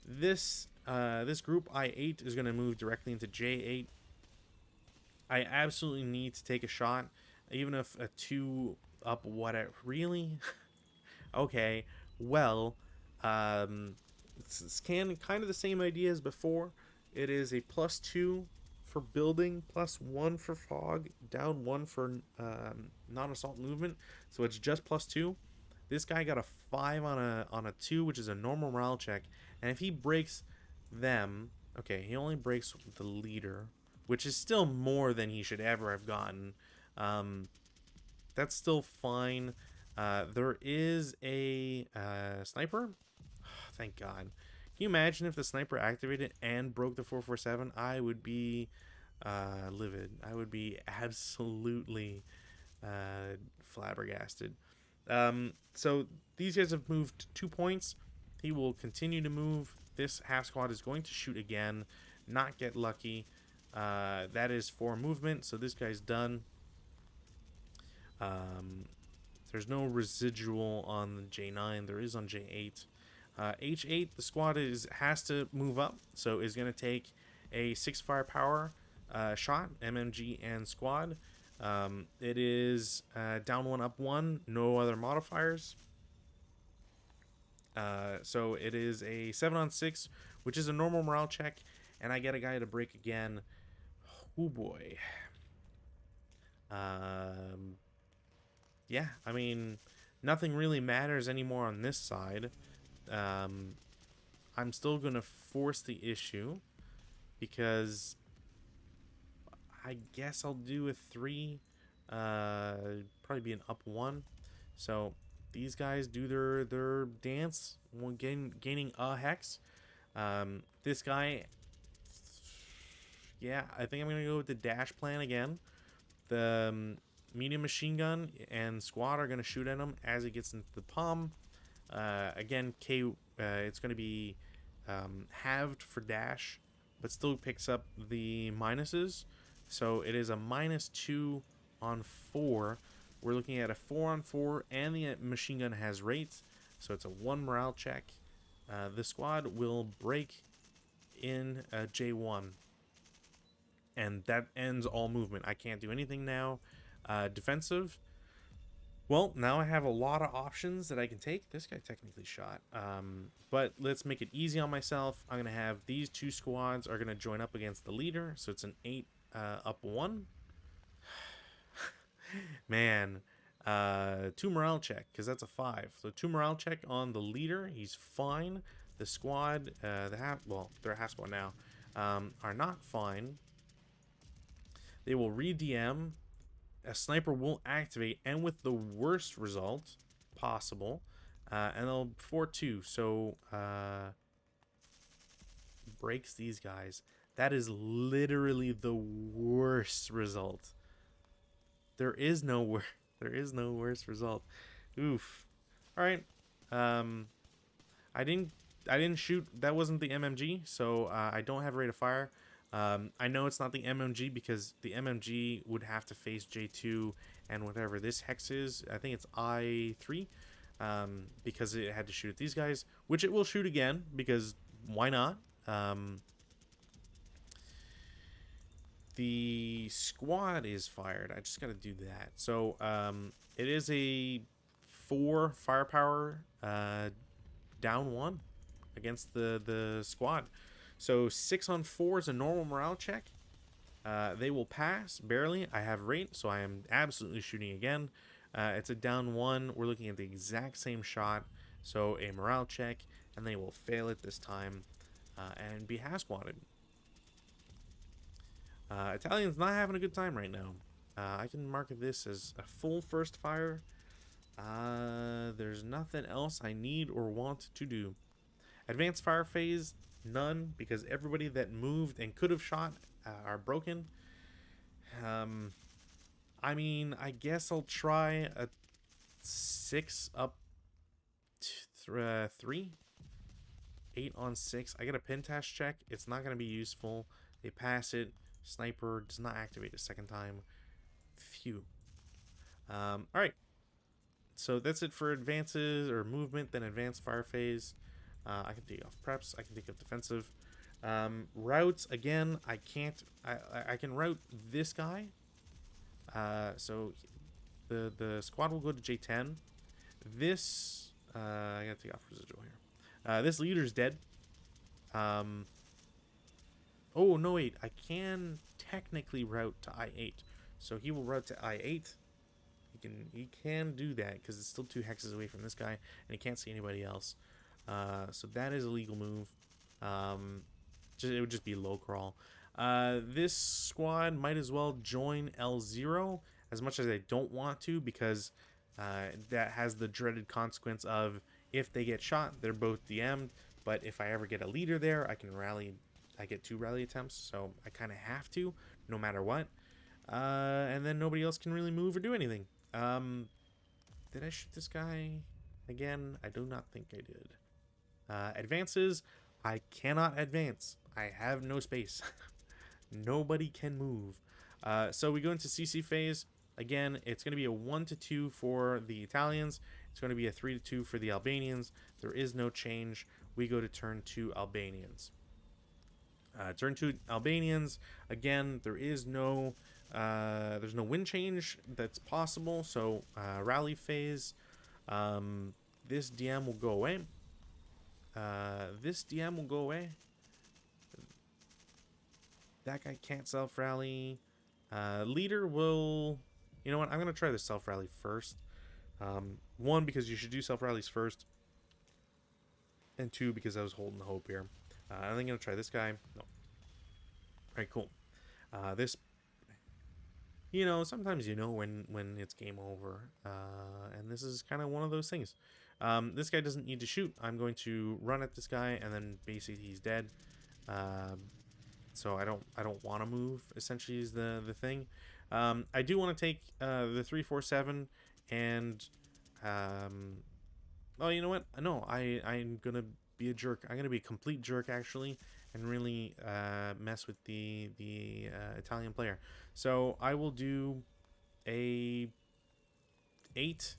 This group I8 is going to move directly into J8. I absolutely need to take a shot, even if a 2 up whatever. Really? Okay, well, it's kind of the same idea as before. It is a +2 for building, +1 for fog, down 1 for non-assault movement. So it's just +2. This guy got a 5 on a 2, which is a normal morale check. And if he breaks them, okay, he only breaks the leader, which is still more than he should ever have gotten. That's still fine. There is a sniper. Thank God. Can you imagine if the sniper activated and broke the 447? I would be livid. I would be absolutely flabbergasted. So these guys have moved 2 points. He will continue to move. This half squad is going to shoot again, not get lucky. That is 4 movement, so this guy's done. There's no residual on the J9. There is on J8. H8, the squad has to move up, so is going to take a 6 firepower shot, MMG and squad. It is down 1, up 1, no other modifiers. So it is a 7 on 6, which is a normal morale check, and I get a guy to break again. Oh boy. Yeah, I mean, nothing really matters anymore on this side. I'm still going to force the issue because I guess I'll do a 3. Probably be an up 1. So these guys do their dance, gaining a hex. This guy, yeah, I think I'm going to go with the dash plan again. The medium machine gun and squad are going to shoot at him as he gets into the palm. Again, it's going to be halved for dash, but still picks up the minuses. So it is a -2 on 4. We're looking at a 4 on 4, and the machine gun has rates, so it's a 1 morale check. The squad will break in J1, and that ends all movement. I can't do anything now. Defensive. Well, now I have a lot of options that I can take. This guy technically shot. But let's make it easy on myself. I'm going to have these 2 squads are going to join up against the leader. So it's an 8 up 1. Man. 2 morale check, because that's a 5. So 2 morale check on the leader. He's fine. The squad, they're a half squad now, are not fine. They will re-DM. A sniper will activate, and with the worst result possible, and they'll 4-2. So breaks these guys. That is literally the worst result. There is no There is no worse result. Oof. All right. Um, I didn't I didn't shoot. That wasn't the MMG, so I don't have rate of fire. I know it's not the MMG because the MMG would have to face J2 and whatever this hex is. I think it's I3, because it had to shoot at these guys, which it will shoot again because why not? The squad is fired. I just got to do that. So it is a 4 firepower down 1 against the squad. So 6 on 4 is a normal morale check. They will pass barely. I have rate, so I am absolutely shooting again. It's a down 1. We're looking at the exact same shot. So a morale check, and they will fail it this time and be half squatted. Italian's not having a good time right now. I can mark this as a full first fire. There's nothing else I need or want to do. Advanced fire phase, none, because everybody that moved and could have shot are broken. I mean, I guess I'll try a 6 up 3. 8 on 6. I get a pentash check. It's not going to be useful. They pass it. Sniper does not activate a second time. Phew. Alright. So that's it for advances or movement, then advanced fire phase. I can take off preps. I can take off defensive. Routes, again, I can't. I can route this guy. So the squad will go to J10. This, I gotta take off residual here. This leader's dead. Oh, no, wait. I can technically route to I8. So he will route to I8. He can do that because it's still 2 hexes away from this guy, and he can't see anybody else. So that is a legal move. It would just be low crawl. This squad might as well join L0 as much as I don't want to, because that has the dreaded consequence of if they get shot, they're both DM'd. But if I ever get a leader there, I can rally. I get 2 rally attempts, so I kind of have to, no matter what. And then nobody else can really move or do anything. Did I shoot this guy again? I do not think I did. Advances, I cannot advance. I have no space. Nobody can move. So we go into CC phase. Again, it's going to be a 1-2 for the Italians. It's going to be a 3-2 for the Albanians. There is no change. We go to turn 2 Albanians. Turn 2 Albanians. Again, there's no wind change that's possible. So rally phase. This DM will go away. This DM will go away. That guy can't self-rally. Leader will... You know what? I'm going to try the self-rally first. 1, because you should do self-rallies first. And 2, because I was holding the hope here. I'm going to try this guy. No. Alright, cool. This... You know, sometimes you know when it's game over. And this is kind of one of those things. This guy doesn't need to shoot. I'm going to run at this guy, and then basically he's dead. So I don't want to move, essentially, is the thing. I do want to take the 347 and oh, you know what? No, I'm gonna be a jerk. I'm gonna be a complete jerk, actually, and really mess with the Italian player. So I will do a 8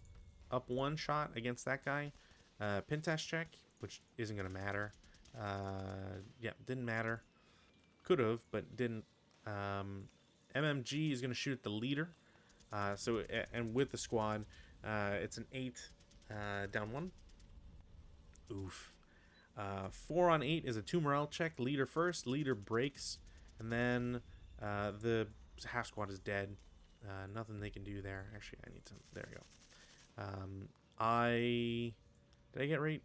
up 1 shot against that guy. Pentash check, which isn't gonna matter. Yeah, didn't matter. Could have, but didn't. MMG is gonna shoot at the leader. And with the squad, it's an 8 down 1. Oof. 4 on 8 is a 2 morale check. Leader first. Leader breaks, and then the half squad is dead. Nothing they can do there. Actually, I need to. There we go. Did I get rate?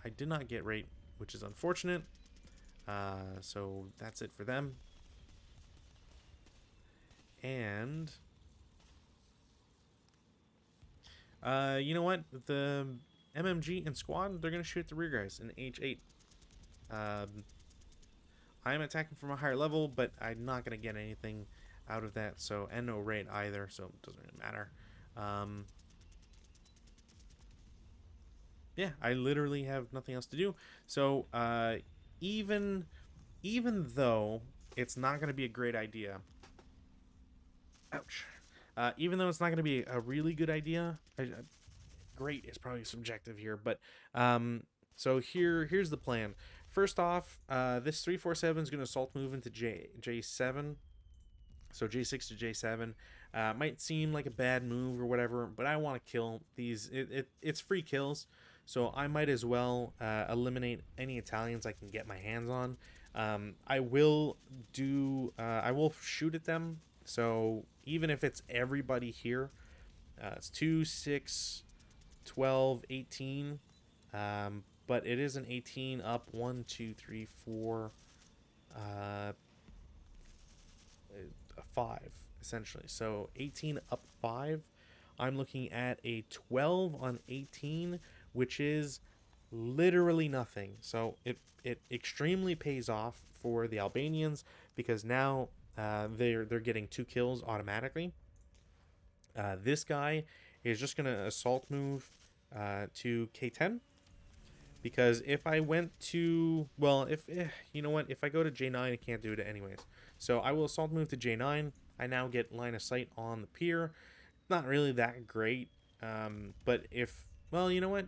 I did not get rate, which is unfortunate. So that's it for them. And you know what? The MMG and squad, they're gonna shoot the rear guys in H8. I'm attacking from a higher level, but I'm not gonna get anything out of that. So, and no rate either, so it doesn't really matter. Um, yeah, I literally have nothing else to do. So even even though it's not going to be a great idea, ouch. Even though it's not going to be a really good idea, great is probably subjective here, but so here's the plan. First off, this 347 is going to assault move into J7. So J6 to J7 might seem like a bad move or whatever, but I want to kill these. It's free kills, so I might as well eliminate any Italians I can get my hands on. I will I will shoot at them. So even if it's everybody here, it's 2, 6, 12, 18. But it is an 18 up 1, 2, 3, 4, uh, 5 essentially. So 18 up 5. I'm looking at a 12 on 18, which is literally nothing. So it extremely pays off for the Albanians because now they're getting 2 kills automatically. This guy is just gonna assault move to K10 because if I went to, well, if you know what, if I go to J9, I can't do it anyways. So I will assault move to J9. I now get line of sight on the pier. Not really that great, but if, well, you know what,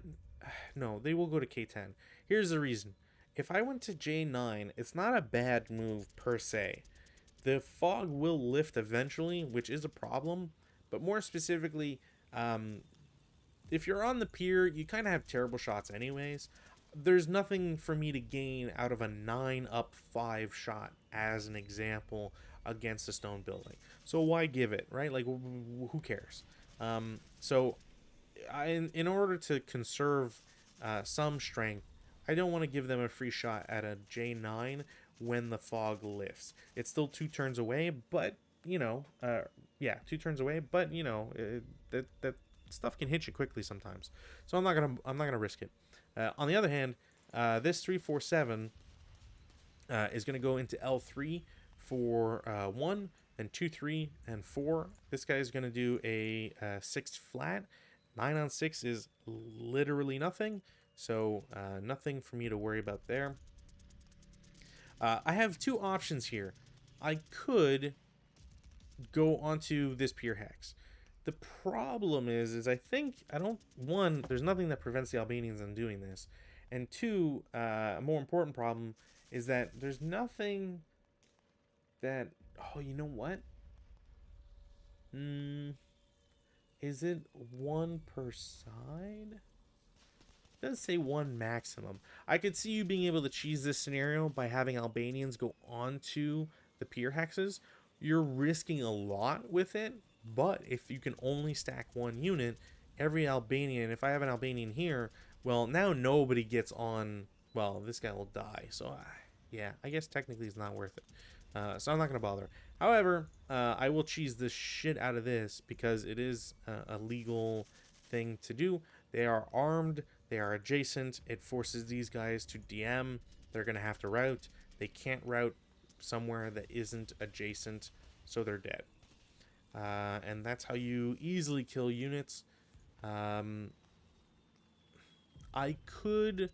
no, they will go to K10. Here's the reason: if I went to J9, it's not a bad move per se. The fog will lift eventually, which is a problem, but more specifically, if you're on the pier, you kind of have terrible shots anyways. There's nothing for me to gain out of a 9 up 5 shot, as an example, against a stone building. So why give it, right? Like, who cares? So, in order to conserve some strength, I don't want to give them a free shot at a J9 when the fog lifts. It's still 2 turns away, but, you know, yeah, 2 turns away, but, you know, that stuff can hit you quickly sometimes. So I'm not gonna risk it. On the other hand, this 347 is gonna go into L3 for 1, and 2, 3, and 4. This guy is gonna do a 6 flat. 9 on 6 is literally nothing, so nothing for me to worry about there. I have 2 options here. I could go onto this pier hex. The problem is I think, I don't, one, there's nothing that prevents the Albanians from doing this, and 2, a more important problem is that there's nothing that, oh, you know what? Is it 1 per side? It does say 1 maximum. I could see you being able to cheese this scenario by having Albanians go onto the pier hexes. You're risking a lot with it, but if you can only stack 1 unit, every Albanian, if I have an Albanian here, well, now nobody gets on, well, this guy will die. So, yeah, I guess technically it's not worth it. So I'm not going to bother. However, I will cheese the shit out of this because it is a legal thing to do. They are armed. They are adjacent. It forces these guys to DM. They're going to have to route. They can't route somewhere that isn't adjacent, so they're dead. And that's how you easily kill units. I could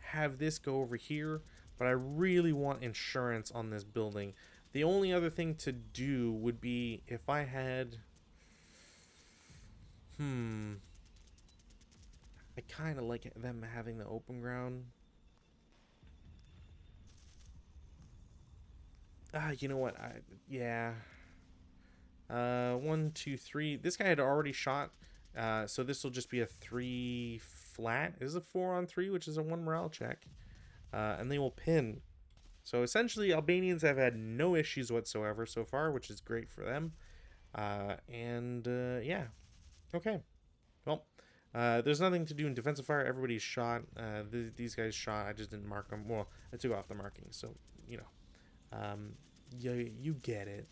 have this go over here, but I really want insurance on this building. The only other thing to do would be if I had... I kind of like them having the open ground. You know what? Yeah. 1, 2, 3. This guy had already shot, so this will just be a 3 flat. This is a 4 on 3, which is a 1 morale check. And they will pin. So essentially, Albanians have had no issues whatsoever so far, which is great for them. Yeah. Okay. Well, there's nothing to do in defensive fire. Everybody's shot. These guys shot. I just didn't mark them. Well, I took off the markings, so, you know. You get it.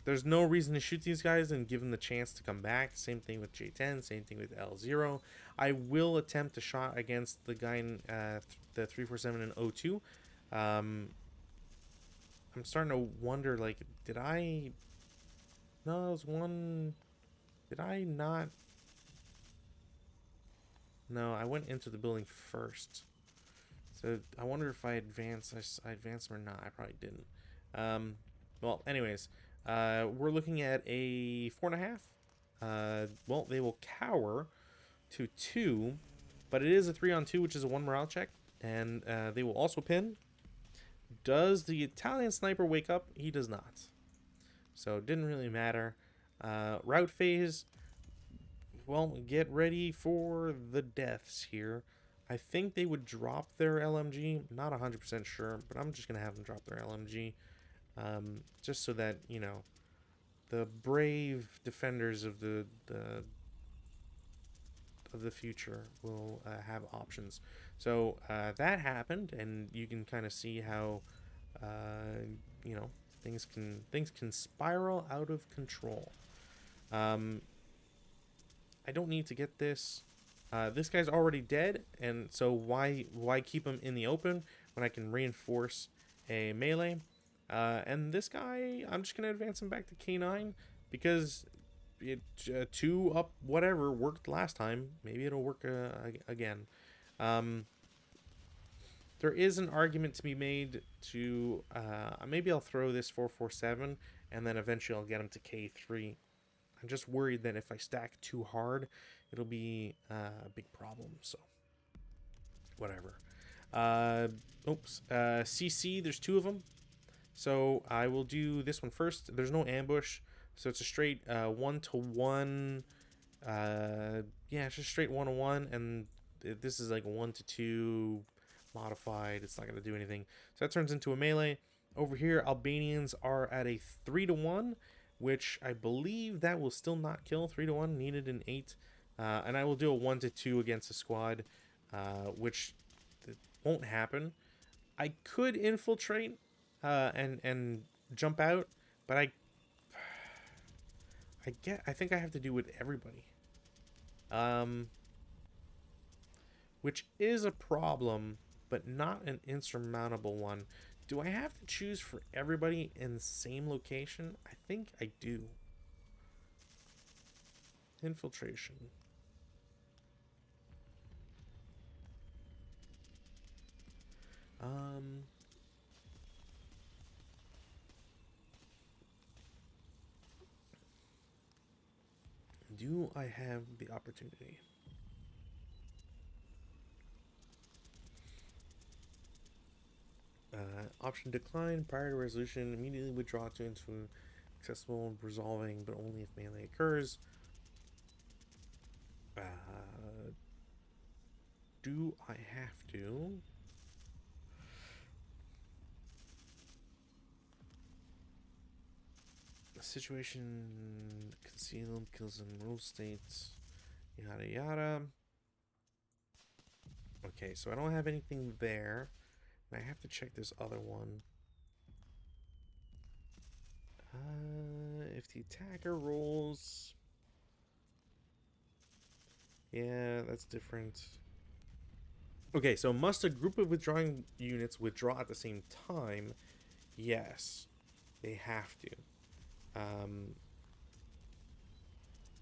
There's no reason to shoot these guys and give them the chance to come back. Same thing with J10. Same thing with L0. I will attempt a shot against the guy in the 347 and O2. I'm starting to wonder, like, did I No, it was one... Did I not... No, I went into the building first. So I wonder if I advanced. I advanced or not. I probably didn't. Well, anyways, we're looking at a 4.5. Well, they will cower to 2, but it is a 3-on-2, which is a 1 morale check, and they will also pin. Does the Italian sniper wake up? He does not. So it didn't really matter. Route phase. Well, get ready for the deaths here. I think they would drop their LMG. Not 100% sure, but I'm just going to have them drop their LMG. Just so that, you know, the brave defenders of the future will have options. So that happened, and you can kind of see how, you know, things can spiral out of control. I don't need to get this. This guy's already dead, and so why keep him in the open when I can reinforce a melee? And this guy, I'm just gonna advance him back to K9 because it 2 up whatever worked last time. Maybe it'll work again. There is an argument to be made to maybe I'll throw this 447 and then eventually I'll get him to K3. I'm just worried that if I stack too hard, it'll be a big problem. So, whatever. CC, there's 2 of them. So, I will do this one first. There's no ambush. So, it's a straight 1-to-1. Yeah, it's just straight 1-to-1. And this is like a 1-to-2 modified. It's not going to do anything. So, that turns into a melee. Over here, Albanians are at a 3-to-1. Which I believe that will still not kill. 3-to-1 needed an 8, and I will do a 1-to-2 against a squad, which won't happen. I could infiltrate and jump out, but I think I have to do with everybody, which is a problem, but not an insurmountable one. Do I have to choose for everybody in the same location? I think I do. Infiltration. Do I have the opportunity? Option decline prior to resolution. Immediately withdraw to into accessible resolving, but only if melee occurs. Do I have to? Situation concealed, kills and rule states, yada yada. Okay, so I don't have anything there. I have to check this other one. If the attacker rolls... Yeah, that's different. Okay, so must a group of withdrawing units withdraw at the same time? Yes, they have to.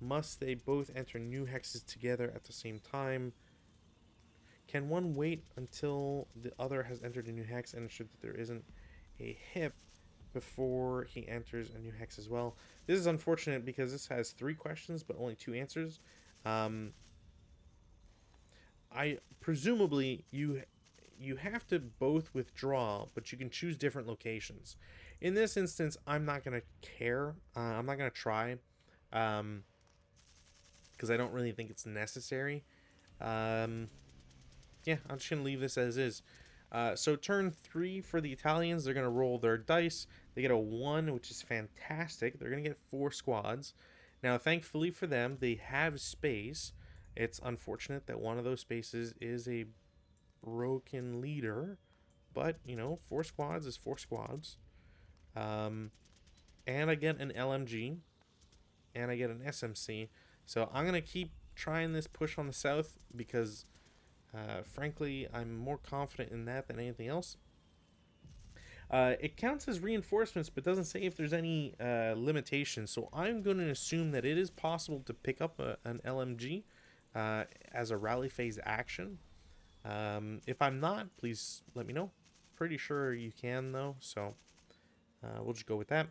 Must they both enter new hexes together at the same time? Can one wait until the other has entered a new hex and ensure that there isn't a hip before he enters a new hex as well? This is unfortunate because this has 3 questions but only 2 answers. I presumably you have to both withdraw, but you can choose different locations. In this instance, I'm not gonna care. I'm not gonna try, because I don't really think it's necessary. Yeah, I'm just gonna leave this as is. So turn 3 for the Italians. They're gonna roll their dice. They get a 1, which is fantastic. They're gonna get 4 squads. Now, thankfully for them, they have space. It's unfortunate that one of those spaces is a broken leader, but you know, 4 squads is 4 squads. And I get an LMG, and I get an SMC. So I'm gonna keep trying this push on the south because, frankly, I'm more confident in that than anything else. It counts as reinforcements, but doesn't say if there's any limitations. So I'm going to assume that it is possible to pick up an LMG as a rally phase action. If I'm not, please let me know. Pretty sure you can though, so we'll just go with that.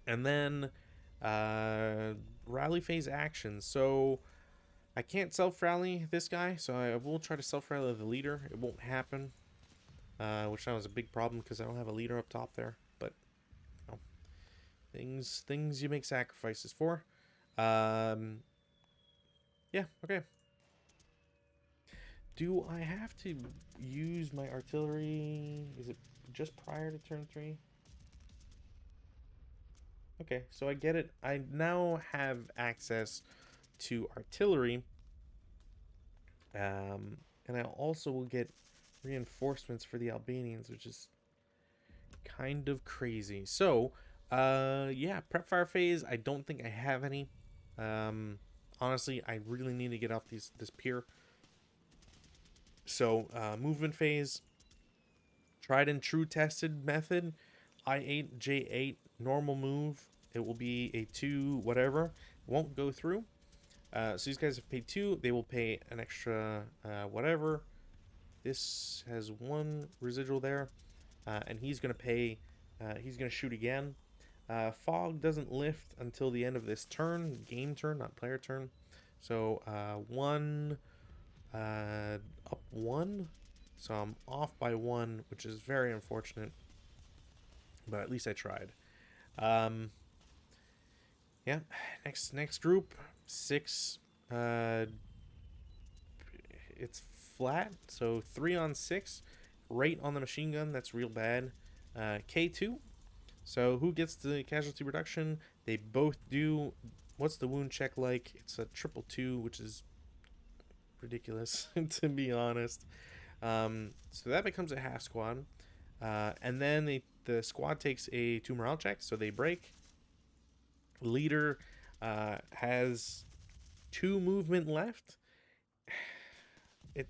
And then rally phase action. So I can't self-rally this guy, so I will try to self-rally the leader. It won't happen, which now is a big problem because I don't have a leader up top there. But you know, things you make sacrifices for. Yeah, okay. Do I have to use my artillery? Is it just prior to turn 3? Okay, so I get it. I now have access to artillery. And I also will get reinforcements for the Albanians, which is kind of crazy. So, yeah, prep fire phase. I don't think I have any. Honestly, I really need to get off this pier. So, movement phase, tried and true tested method, I8, J8, normal move. It will be a 2, whatever. Won't go through. So these guys have paid 2. They will pay an extra whatever. This has 1 residual there. And he's going to pay, he's going to shoot again. Fog doesn't lift until the end of this turn. Game turn, not player turn. So 1, up 1. So I'm off by 1, which is very unfortunate. But at least I tried. Yeah, next group, 6. It's flat, so 3 on 6. Right on the machine gun, that's real bad. K2. So who gets the casualty reduction? They both do. What's the wound check like? It's a 222, which is ridiculous, to be honest. So that becomes a half squad. And then the squad takes a 2 morale check, so they break. Leader has 2 movement left.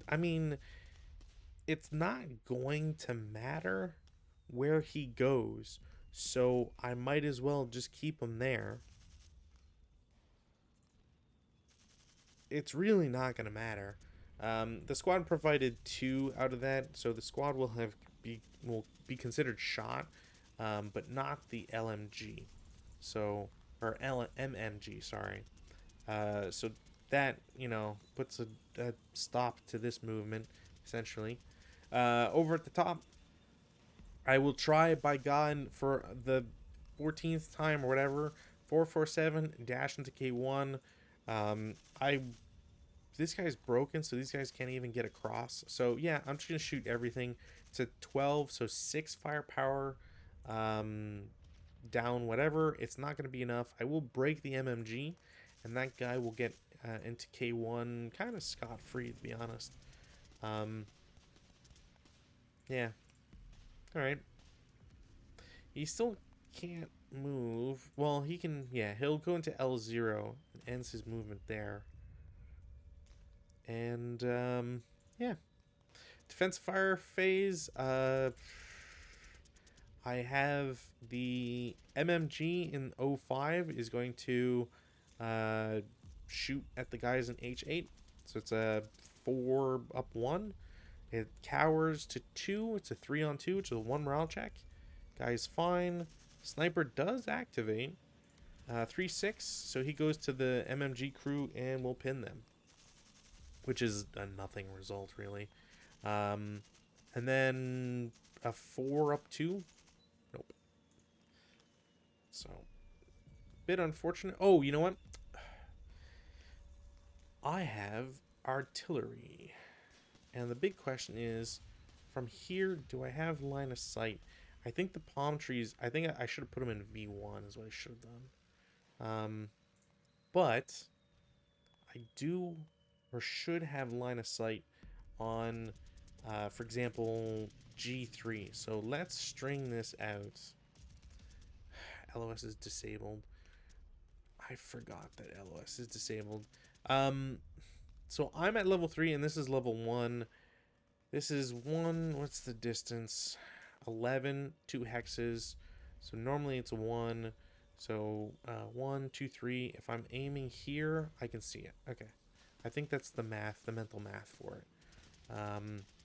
I mean, it's not going to matter where he goes, so I might as well just keep him there. It's really not going to matter. The squad provided 2 out of that, so the squad will be considered shot, but not the LMG. So, or MMG, sorry. So that, puts a stop to this movement, essentially. Over at the top, I will try, by God, for the 14th time or whatever, 447, dash into K1. This guy's broken, so these guys can't even get across. So, yeah, I'm just going to shoot everything. It's a 12, so 6 firepower, down whatever. It's not going to be enough. I will break the MMG, and that guy will get into K1 kind of scot-free, to be honest. Yeah. Alright. He still can't move. Well, he can, yeah, he'll go into L0 and ends his movement there. And, yeah. Defense fire phase, I have the MMG in 05 is going to shoot at the guys in H8. So it's a 4 up 1. It cowers to 2. It's a 3 on 2, which is a 1 morale check. Guy's fine. Sniper does activate. 3-6. So he goes to the MMG crew and will pin them, which is a nothing result, really. And then a 4 up 2. Nope. So, bit unfortunate. Oh, you know what? I have artillery. And the big question is, from here, do I have line of sight? I think the palm trees, I think I should have put them in V1 is what I should have done. But I do or should have line of sight on, for example, G3. So let's string this out. LOS is disabled. I forgot that LOS is disabled. So I'm at level 3 and this is level 1. This is 1. What's the distance? 11, 2 hexes. So normally it's 1. So 1, 2, 3. If I'm aiming here, I can see it. Okay. I think that's the math, the mental math for it.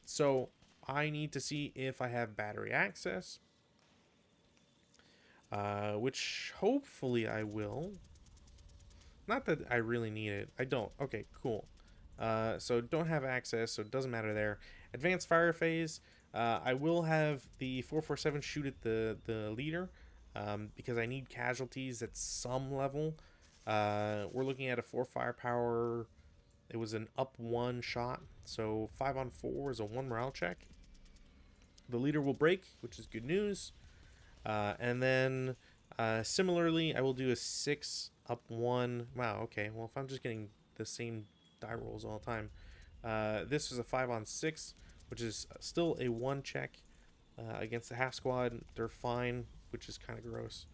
So I need to see if I have battery access, which hopefully I will. Not that I really need it. I don't. Okay, cool. So don't have access, so it doesn't matter there. Advanced fire phase. I will have the 447 shoot at the leader, because I need casualties at some level. We're looking at a 4 firepower. It was an up 1 shot, so 5 on 4 is a 1 morale check. The leader will break, which is good news. And then similarly, I will do a 6 up 1. Wow, okay. Well, if I'm just getting the same die rolls all the time. This is a 5 on 6, which is still a 1 check against the half squad. They're fine, which is kind of gross.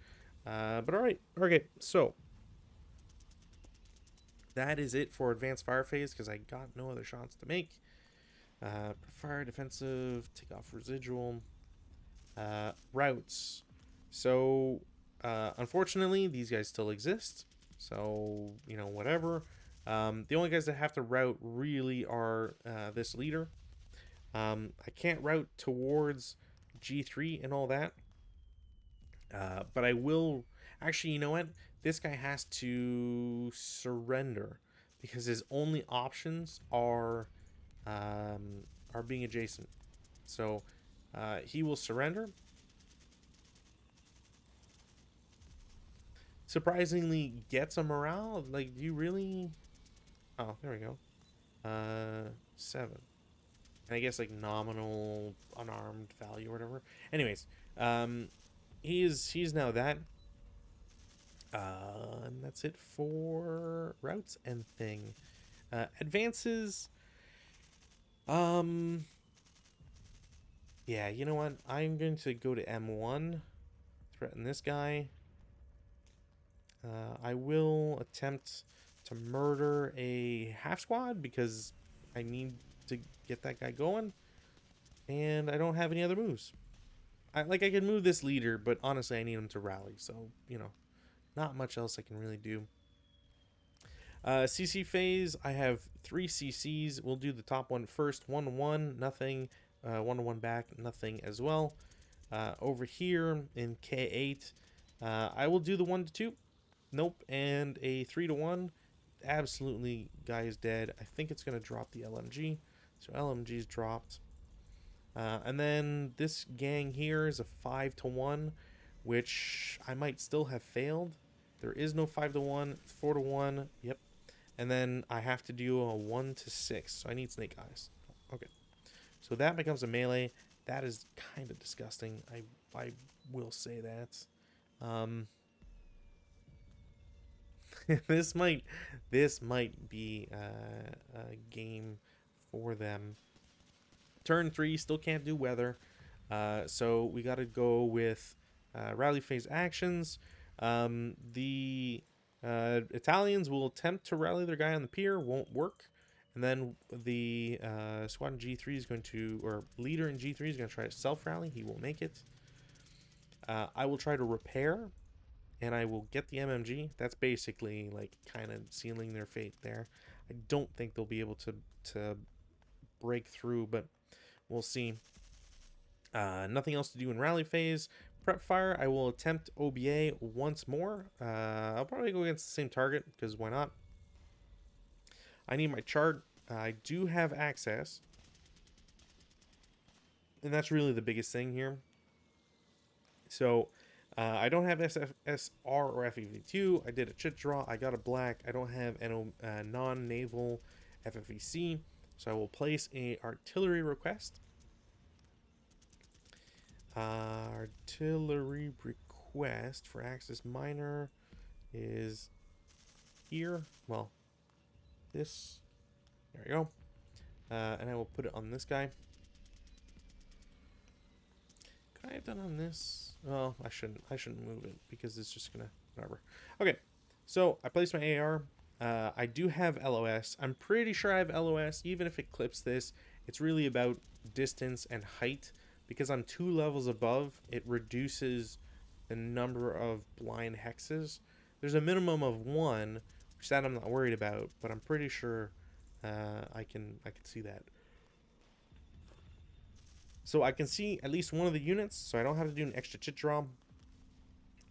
But all right. Okay, so that is it for advanced fire phase because I got no other shots to make. Fire defensive, take off residual. Routes. So unfortunately, these guys still exist. So, whatever. The only guys that have to route really are this leader. I can't route towards G3 and all that. But I will... Actually, you know what? This guy has to surrender because his only options are being adjacent. So he will surrender. Surprisingly gets a morale. Like, do you really... Oh, there we go. 7. And I guess like nominal unarmed value or whatever. Anyways, he's now that. And that's it for routes and thing. Advances. Yeah, you know what? I'm going to go to M1. Threaten this guy. I will attempt to murder a half squad because I need to get that guy going. And I don't have any other moves. I can move this leader, but honestly I need him to rally. So, not much else I can really do. CC phase, I have 3 CCs. We'll do the top one first. 1-1, nothing. 1-1 back, nothing as well. Over here in K8, I will do the 1-2. Nope. And a 3-1. Absolutely, guy is dead. I think it's going to drop the LMG. So LMG's dropped. And then this gang here is a 5-1, which I might still have failed. There is no 5-1. It's 4-1. Yep. And then I have to do a 1-6. So I need snake eyes. Okay. So that becomes a melee. That is kind of disgusting. I will say that. This might be a game for them. Turn 3, still can't do weather. So we got to go with rally phase actions. The Italians will attempt to rally their guy on the pier, won't work. And then the squad in G3 is going to, or leader in G3 is going to try to self-rally. He will make it. I will try to repair, and I will get the MMG. That's basically like kind of sealing their fate there. I don't think they'll be able to break through, but we'll see. Nothing else to do in rally phase. Prep fire, I will attempt OBA once more. I'll probably go against the same target, because why not? I need my chart. I do have access. And that's really the biggest thing here. So, I don't have SFSR or FEV2. I did a chit draw. I got a black. I don't have a non-naval FFEC. So I will place a artillery request. Artillery request for Axis Minor is here. Well, this. There we go. And I will put it on this guy. Could I have done on this? Well, I shouldn't move it because it's just gonna whatever. Okay, so I placed my AR. I do have LOS. I'm pretty sure I have LOS. Even if it clips this, it's really about distance and height. because I'm 2 levels above, it reduces the number of blind hexes. There's a minimum of 1, which that I'm not worried about, but I'm pretty sure I can see that. So I can see at least one of the units, so I don't have to do an extra chit draw.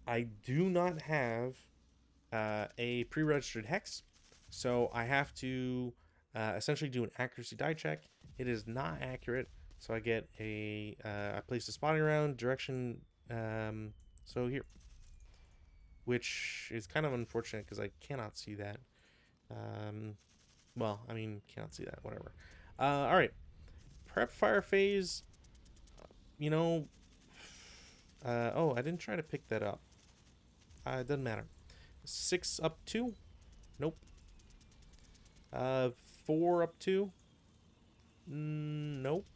I do not have a pre-registered hex, so I have to essentially do an accuracy die check. It is not accurate, so I get I place a spotting round direction, so here, which is kind of unfortunate because I cannot see that. Well, I mean, cannot see that, whatever. All right, prep fire phase, you know, oh, I didn't try to pick that up. It doesn't matter. 6 up 2? Nope. 4 up 2? Nope.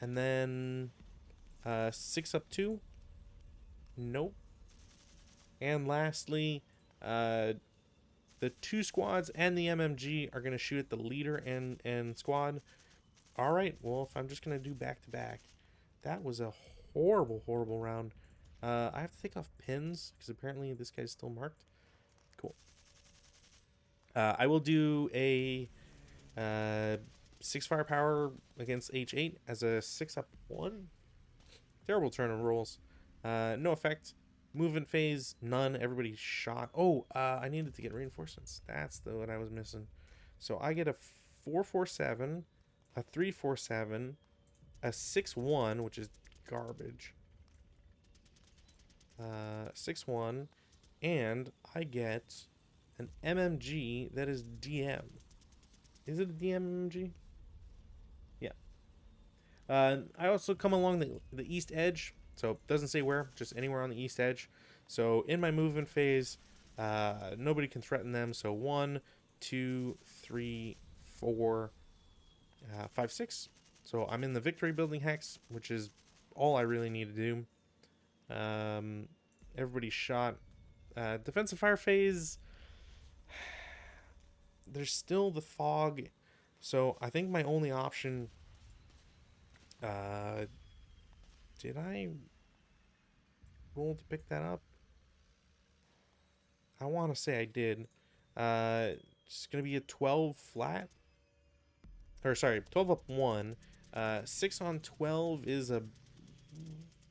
And then 6 up 2? Nope. And lastly, the 2 squads and the MMG are going to shoot at the leader and squad. All right, well, if I'm just going to do back-to-back, that was a horrible, horrible round. I have to take off pins because apparently this guy's still marked. Cool. I will do a 6 firepower against H8 as a 6 up 1. Terrible turn of rolls. No effect. Movement phase, none. Everybody shot. Oh, I needed to get reinforcements. That's what I was missing. So I get a 447, a 347, a 6-1, which is garbage. 6-1, and I get an MMG that is DM. Is it a DM MMG? Yeah. I also come along the east edge, so it doesn't say where, just anywhere on the east edge. So in my movement phase, nobody can threaten them. So 1, 2, 3, 4, 5, 6. So I'm in the victory building hex, which is all I really need to do. Everybody shot. Defensive fire phase, there's still the fog, so I think my only option, did I roll to pick that up? I want to say I did. It's gonna be a 12 flat, or sorry, 12 up 1. 6 on 12 is a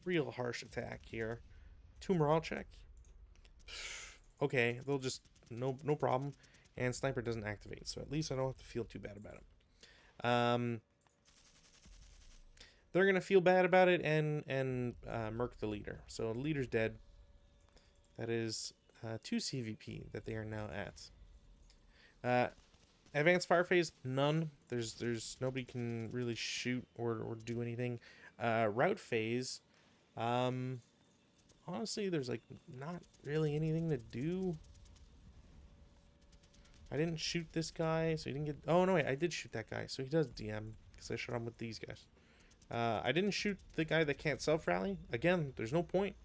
real harsh attack here. 2 morale check. Okay, they'll just no problem, and sniper doesn't activate, so at least I don't have to feel too bad about it. They're gonna feel bad about it and murk the leader. So the leader's dead. That is 2 CVP that they are now at. Advanced fire phase, none. There's nobody can really shoot or do anything. Route phase, honestly, there's like not really anything to do. I didn't shoot this guy, so he didn't get. Oh no, wait, I did shoot that guy, so he does DM because I shot him with these guys. I didn't shoot the guy that can't self rally. Again, there's no point.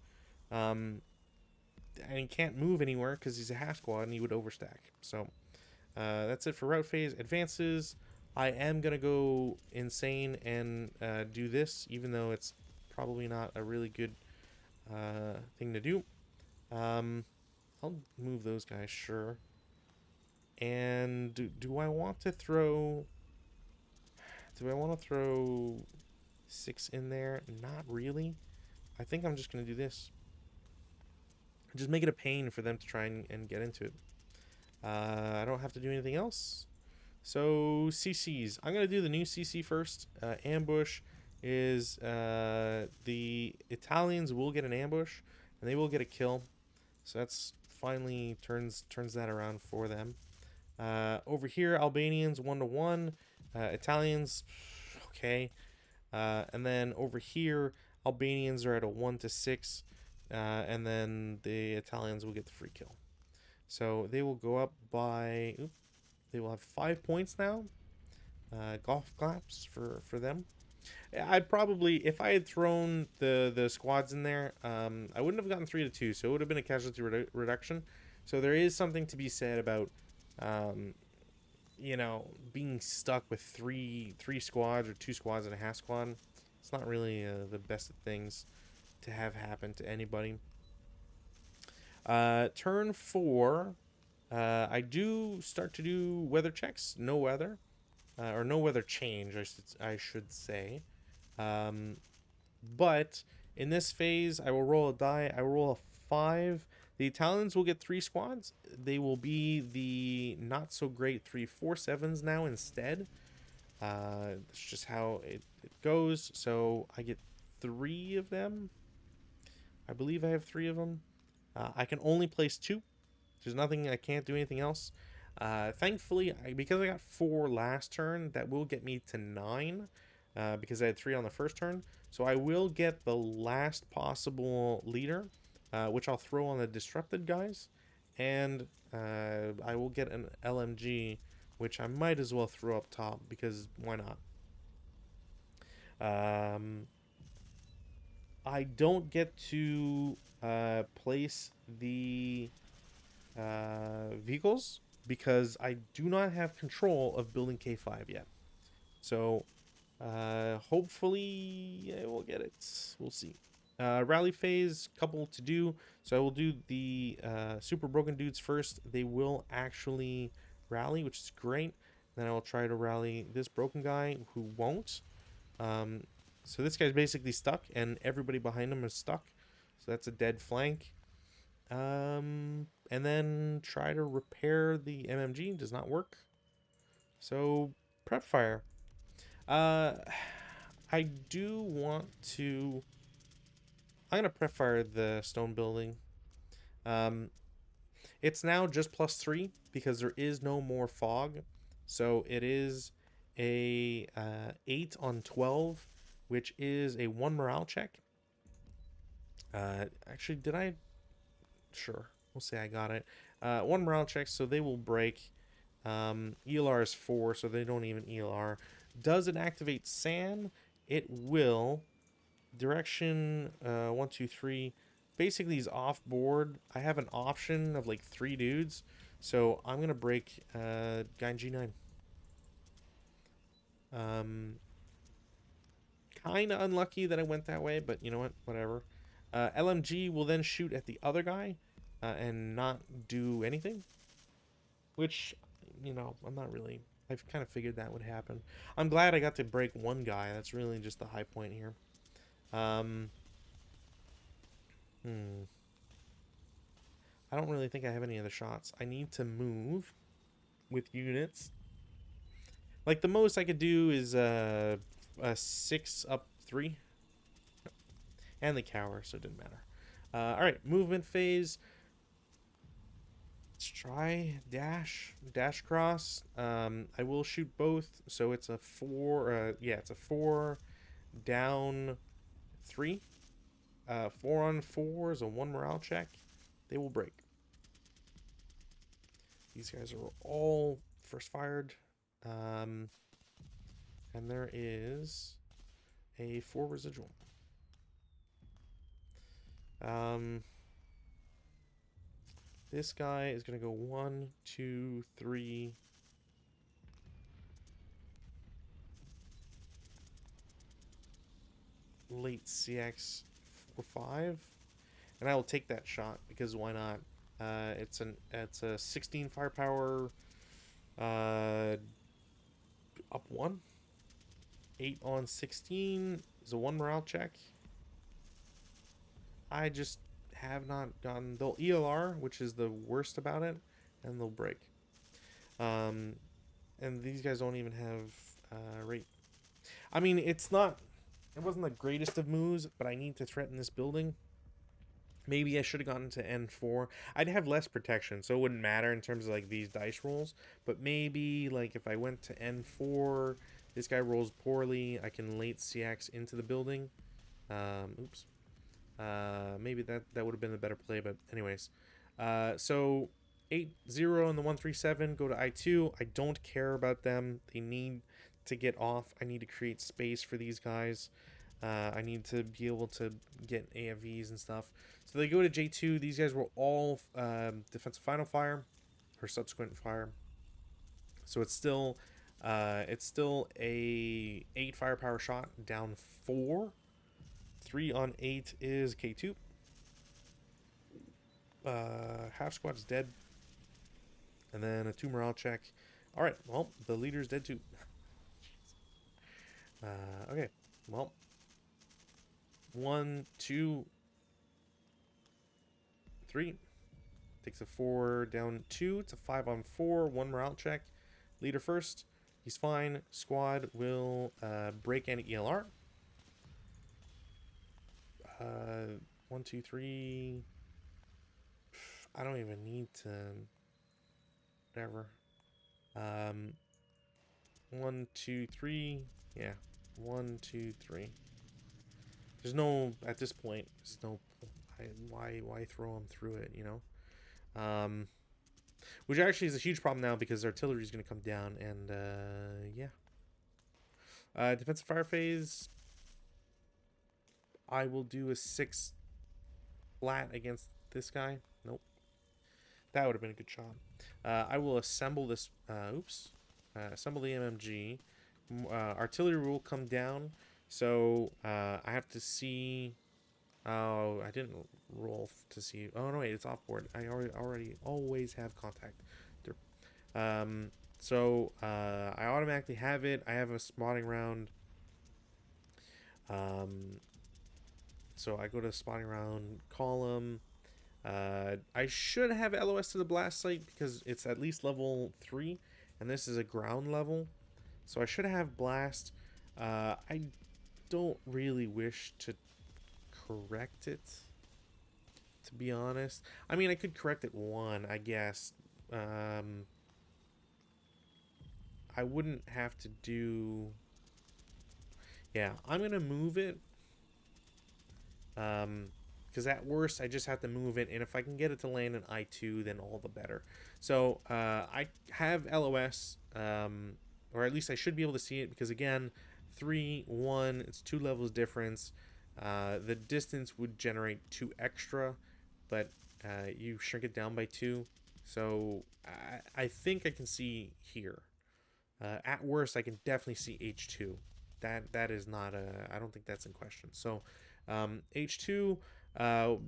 And he can't move anywhere because he's a half squad and he would overstack. So that's it for route phase. Advances, I am gonna go insane and do this, even though it's probably not a really good thing to do. I'll move those guys, sure. And do I want to throw? Do I want to throw 6 in there? Not really. I think I'm just gonna do this. Just make it a pain for them to try and get into it. I don't have to do anything else. So CCs. I'm gonna do the new CC first. Ambush is the Italians will get an ambush and they will get a kill. So that's finally turns that around for them. Over here, Albanians 1-1, Italians, okay, and then over here, Albanians are at a 1-6, and then the Italians will get the free kill. So they will go up by, they will have 5 points now. Golf claps for them. I'd probably, if I had thrown the squads in there, I wouldn't have gotten 3-2, so it would have been a casualty reduction. So there is something to be said about, you know, being stuck with three squads or two squads and a half squad, it's not really the best of things to have happen to anybody. Turn 4, I do start to do weather checks. No weather, or no weather change, I should say. Um, but in this phase, I will roll a die. I will roll a 5. The Italians will get 3 squads. They will be the not so great 3-4-7s now instead. That's just how it goes. So I get 3 of them. I believe I have 3 of them. I can only place 2. There's nothing, I can't do anything else. Thankfully, because I got 4 last turn, that will get me to 9. Because I had 3 on the first turn. So I will get the last possible leader, which I'll throw on the disrupted guys. And I will get an LMG, which I might as well throw up top, because why not? I don't get to place the vehicles because I do not have control of building K5 yet. So hopefully I will get it. We'll see. Rally phase, couple to do. So I will do the super broken dudes first. They will actually rally, which is great. Then I will try to rally this broken guy who won't. So this guy's basically stuck, and everybody behind him is stuck. So that's a dead flank. And then try to repair the MMG. Does not work. So prep fire. I do want to. I'm gonna prep fire the stone building. It's now just +3 because there is no more fog, so it is a 8 on 12, which is a 1 morale check. Actually, did I? Sure, we'll say I got it. 1 morale check, so they will break. ELR is 4, so they don't even ELR. Does it activate SAN? It will. Direction 1, 2, 3. Basically, he's off board. I have an option of like 3 dudes, so I'm gonna break guy in G9. Kind of unlucky that I went that way, but you know what? Whatever. LMG will then shoot at the other guy and not do anything, which, you know, I'm not really. I've kind of figured that would happen. I'm glad I got to break one guy. That's really just the high point here. I don't really think I have any other shots. I need to move with units. Like, the most I could do is a 6 up 3. And the cower, so it didn't matter. Alright, movement phase. Let's try dash cross. I will shoot both, so it's a 4. Yeah, it's a 4 down 3. 4 on 4 is a 1 morale check. They will break. These guys are all first fired. And there is a 4 residual. This guy is going to go 1, 2, 3. Late CX 4, 5. And I will take that shot because why not? It's a 16 firepower up 1. 8 on 16 is a 1 morale check. I just have not gotten. They'll ELR, which is the worst about it, and they'll break. And these guys don't even have rate. I mean, it wasn't the greatest of moves, but I need to threaten this building. Maybe I should have gotten to N4. I'd have less protection, so it wouldn't matter in terms of like these dice rolls. But maybe like if I went to N4, this guy rolls poorly, I can late CX into the building. Oops. Maybe that would have been the better play, but anyways. So 8-0 on the 137 go to I2. I don't care about them. They need to get off. I need to create space for these guys. I need to be able to get AFVs and stuff. So they go to J2. These guys were all defensive final fire or subsequent fire. So it's still a 8 firepower shot down 4. 3 on 8 is K2. Half squad's dead. And then a 2 morale check. Alright, well, the leader's dead too. Okay, well. 1, 2, 3. Takes a 4 down 2. It's a 5 on 4. 1 morale check. Leader first. He's fine. Squad will break any ELR. 1, 2, 3. I don't even need to. Whatever. 1, 2, 3. Yeah. 1, 2, 3. There's no, at this point, there's no, why throw them through it, you know? Which actually is a huge problem now because artillery is going to come down, and yeah. Defensive fire phase. I will do a 6 flat against this guy. Nope. That would have been a good shot. I will assemble this. Assemble the MMG. Artillery will come down. So I have to see. Oh, I didn't roll to see. Oh no, wait, it's off board. I already always have contact. So I automatically have it. I have a spotting round. So I go to spotting round column. I should have LOS to the blast site because it's at least level 3, and this is a ground level. So I should have blast. I don't really wish to correct it, to be honest. I mean, I could correct it 1, I guess. I wouldn't have to do... Yeah, I'm going to move it. Because at worst, I just have to move it. And if I can get it to land in I2, then all the better. So I have LOS, or at least I should be able to see it. Because again, 3, 1, it's 2 levels difference. The distance would generate 2 extra, but you shrink it down by 2. So I think I can see here. At worst, I can definitely see H2. That is not I don't think that's in question. So H2,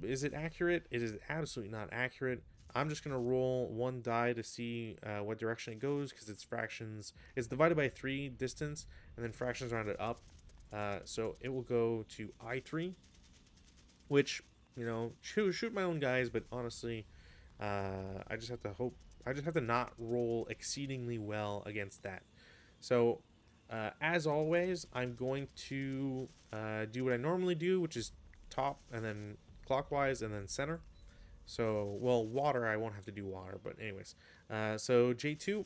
is it accurate? It is absolutely not accurate. I'm just gonna roll 1 die to see what direction it goes, because it's fractions. It's divided by 3 distance, and then fractions rounded up. So it will go to I3, which, you know, shoot my own guys, but honestly, I just have to hope. I just have to not roll exceedingly well against that. So, as always, I'm going to do what I normally do, which is top and then clockwise and then center. So, well, water, I won't have to do water, but anyways. So J2,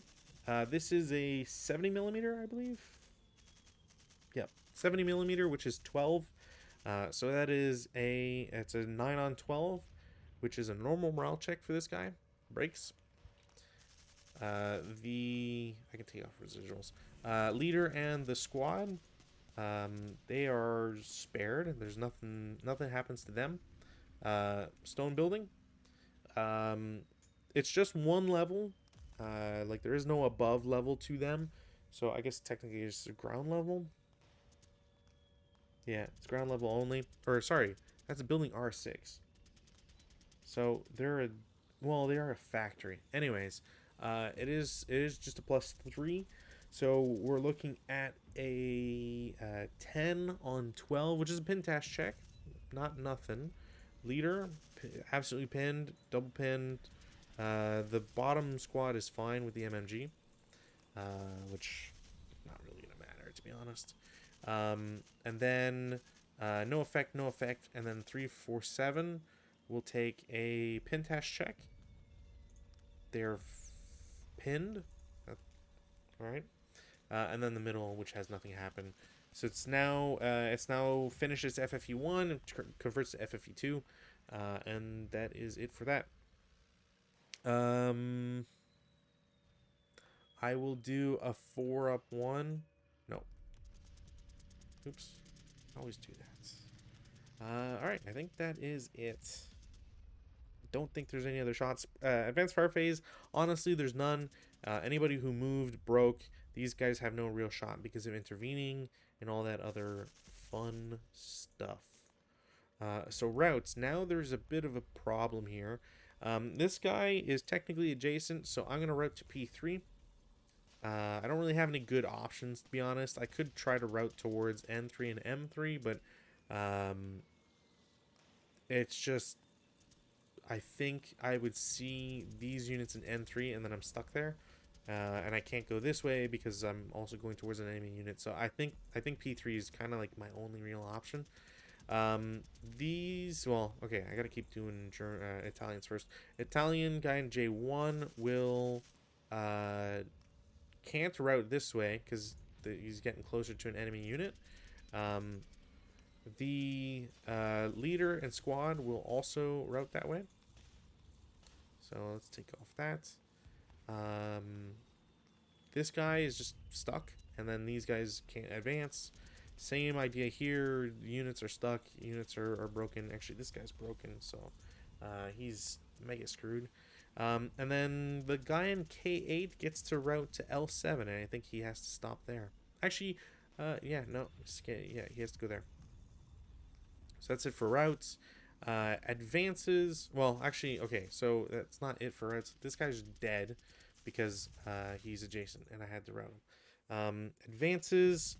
this is a 70 millimeter, I believe. Yep, 70 millimeter, which is 12. So that is it's a 9 on 12, which is a normal morale check for this guy. Breaks. I can take off residuals. Leader and the squad, they are spared. There's nothing happens to them. Stone building. It's just 1 level. Like there is no above level to them. So I guess technically it's a ground level. Yeah, it's ground level only. Or sorry, that's a building R6. So they are a factory. Anyways, it is just a +3. So we're looking at a 10 on 12, which is a pin task check. Not nothing. Leader, absolutely pinned, double pinned. The bottom squad is fine with the MMG, which not really gonna matter, to be honest. And then no effect, and then 3, 4, 7 will take a pin task check. They're pinned. All right. And then the middle, which has nothing happen. So it's now finished its FFE1 and converts to FFE2, and that is it for that. I will do a 4-up 1. No. Oops. I always do that. All right. I think that is it. Don't think there's any other shots. Advanced fire phase, honestly, there's none. Anybody who moved, broke, these guys have no real shot because of intervening and all that other fun stuff. So routes, now there's a bit of a problem here. This guy is technically adjacent, so I'm going to route to P3. I don't really have any good options, to be honest. I could try to route towards N3 and M3, but it's just, I think I would see these units in N3 and then I'm stuck there. And I can't go this way because I'm also going towards an enemy unit. So I think P3 is kind of like my only real option. Well, okay, I gotta keep doing Italians first. Italian guy in J1 will can't route this way because he's getting closer to an enemy unit. The leader and squad will also route that way. So let's take off that. This guy is just stuck, and then these guys can't advance. Same idea here. Units are stuck. Units are broken. Actually, this guy's broken, so he's mega screwed. And then the guy in K8 gets to route to L7, and I think he has to stop there. Actually, yeah, no, yeah, he has to go there. So that's it for routes. Advances, well, actually, okay, so that's not it for routes. This guy's dead because he's adjacent, and I had to route him. Advances,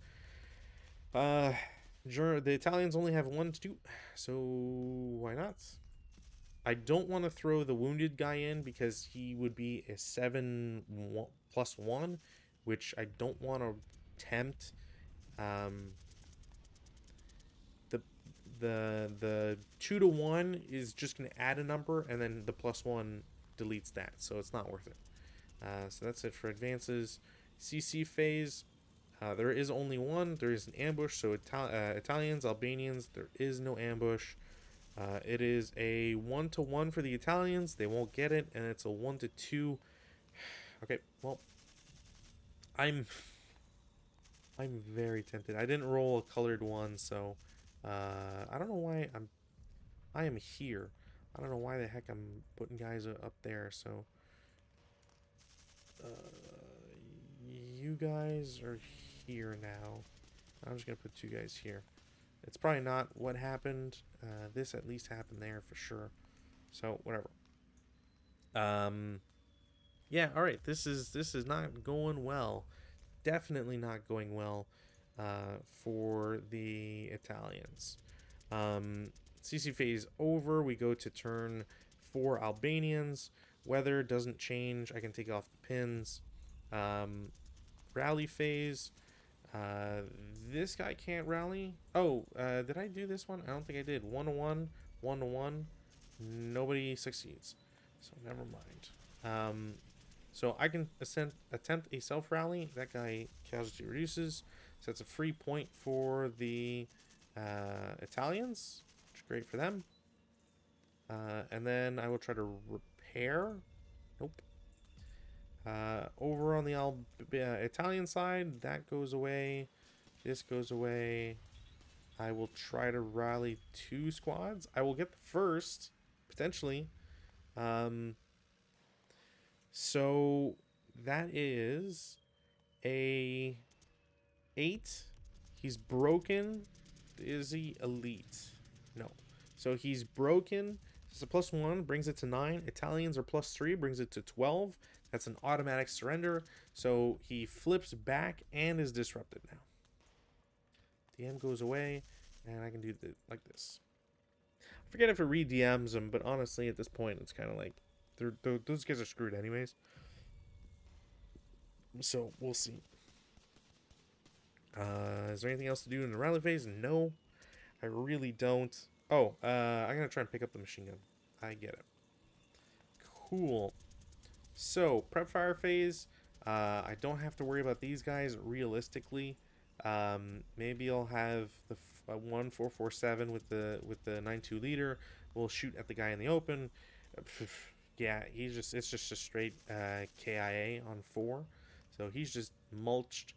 the Italians only have 1 to 2, so why not? I don't want to throw the wounded guy in because he would be a 7+1, which I don't want to tempt. The 2 to 1 is just going to add a number, and then the +1 deletes that, so it's not worth it. So that's it for advances. CC phase, there is only one. There is an ambush, so Italians, Albanians, there is no ambush. It is a 1 to 1 for the Italians. They won't get it, and it's a 1 to 2. Okay, well, I'm very tempted. I didn't roll a colored one, so I don't know why I am here. I don't know why the heck I'm putting guys up there. So you guys are here now. I'm just gonna put 2 guys here. It's probably not what happened. This at least happened there for sure. So whatever. Yeah. All right. This is not going well. Definitely not going well for the Italians. CC phase over. We go to turn 4 Albanians. Weather doesn't change. I can take off the pins. Rally phase. This guy can't rally. Oh, did I do this one? I don't think I did. 1 to 1, 1 to 1. Nobody succeeds. So never mind. So I can attempt a self rally. That guy casualty reduces. So that's a free point for the Italians, which is great for them. And then I will try to repair. Nope. Over on the Italian side, that goes away. This goes away. I will try to rally 2 squads. I will get the first, potentially. So that is a 8. He's broken. Is he elite? No. So he's broken. It's a +1, brings it to 9. Italians are +3, brings it to 12. That's an automatic surrender. So he flips back and is disrupted now. DM goes away, and I can do like this. I forget if it re-DMs them, but honestly, at this point, it's kind of like those guys are screwed anyways. So we'll see. Is there anything else to do in the rally phase? No, I really don't. Oh, I'm gonna try and pick up the machine gun. I get it. Cool. So prep fire phase. I don't have to worry about these guys realistically. Maybe I'll have the 1447 with the 9-2 leader. We'll shoot at the guy in the open. Yeah, it's just a straight KIA on 4. So he's just mulched.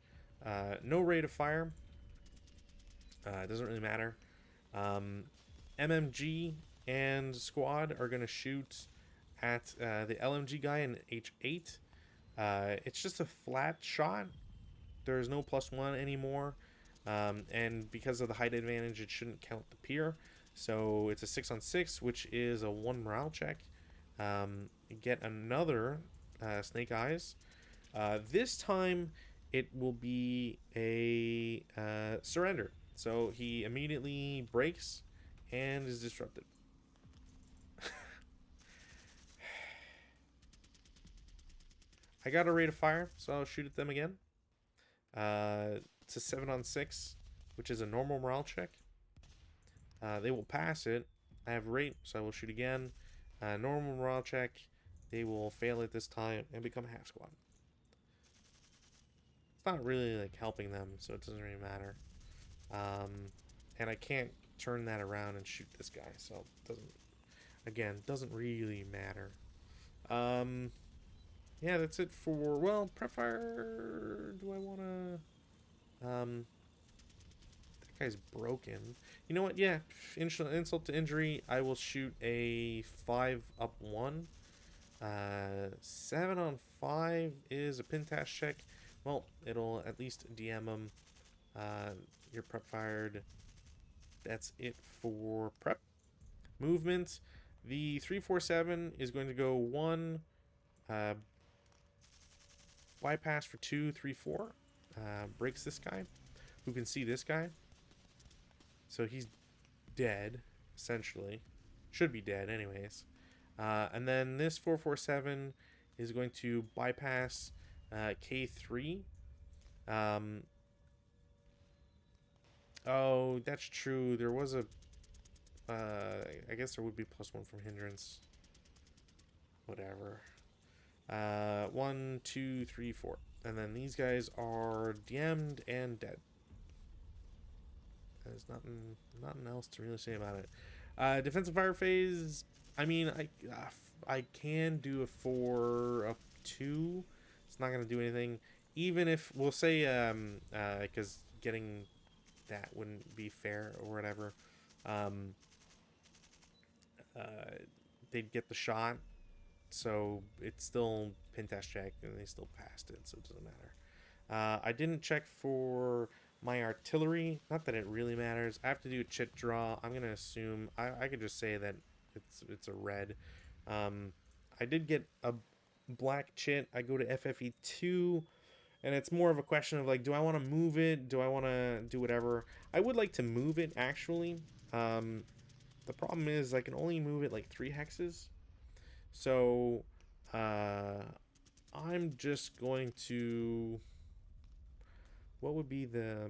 No rate of fire. It doesn't really matter. MMG and squad are going to shoot at the LMG guy in H8. It's just a flat shot. There's no +1 anymore. And because of the height advantage, it shouldn't count the pier. So it's a 6-on-6, which is a 1 morale check. Get another Snake Eyes. This time it will be a surrender. So he immediately breaks and is disrupted. I got a rate of fire, so I'll shoot at them again. It's a 7-on-6, which is a normal morale check. They will pass it. I have rate, so I will shoot again. Normal morale check. They will fail it this time and become a half squad. It's not really like helping them, so it doesn't really matter. And I can't turn that around and shoot this guy, so it doesn't really matter. Yeah, that's it for, well, prep fire. Do I want to, that guy's broken. You know what? Yeah, insult to injury. I will shoot a 5-up-1. 7-on-5 is a pintash check. Well, it'll at least DM him. You're prep fired. That's it for prep. Movement. The 347 is going to go 1. Bypass for 2, 3, 4. Breaks this guy. Who can see this guy? So he's dead, essentially. Should be dead, anyways. And then this 447 is going to bypass K3. Oh, that's true. There was a... I guess there would be +1 from hindrance. Whatever. 1, 2, 3, 4. And then these guys are DM'd and dead. There's nothing else to really say about it. Defensive fire phase. I mean, I can do a 4-up-2. It's not gonna do anything. Even if we'll say because getting that wouldn't be fair or whatever. They'd get the shot, so it's still pintash check, and they still passed it, so it doesn't matter. I didn't check for my artillery. Not that it really matters. I have to do a chit draw. I'm gonna assume I could just say that it's a red. I did get a black chit. I go to FFE2, and it's more of a question of like, do I want to move it? Do I want to do whatever? I would like to move it actually. The problem is I can only move it like 3 hexes. So I'm just going to, what would be the,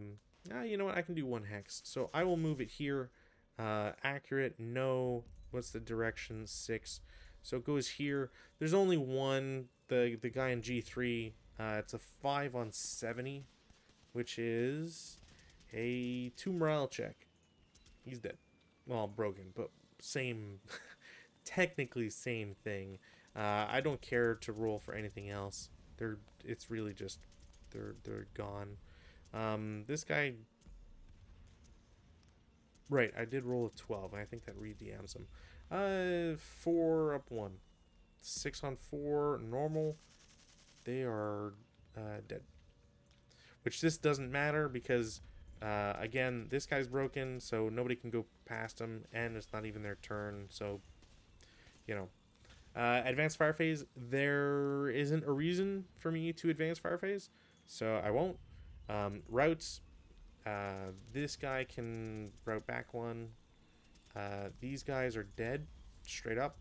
you know what, I can do 1 hex. So I will move it here. Accurate, no. What's the direction? 6. So it goes here. There's only one, the guy in G3. It's a 5-on-70, which is a 2 morale check. He's dead. Well, broken, but same, technically same thing. I don't care to roll for anything else. It's really just, they're gone. This guy, right, I did roll a 12, and I think that re-DMs him. 4-up-1. 6-on-4, normal. They are dead. Which this doesn't matter because, again, this guy's broken, so nobody can go past him, and it's not even their turn, so, you know. Advanced fire phase, there isn't a reason for me to advance fire phase, so I won't. Routes, this guy can route back 1. These guys are dead, straight up.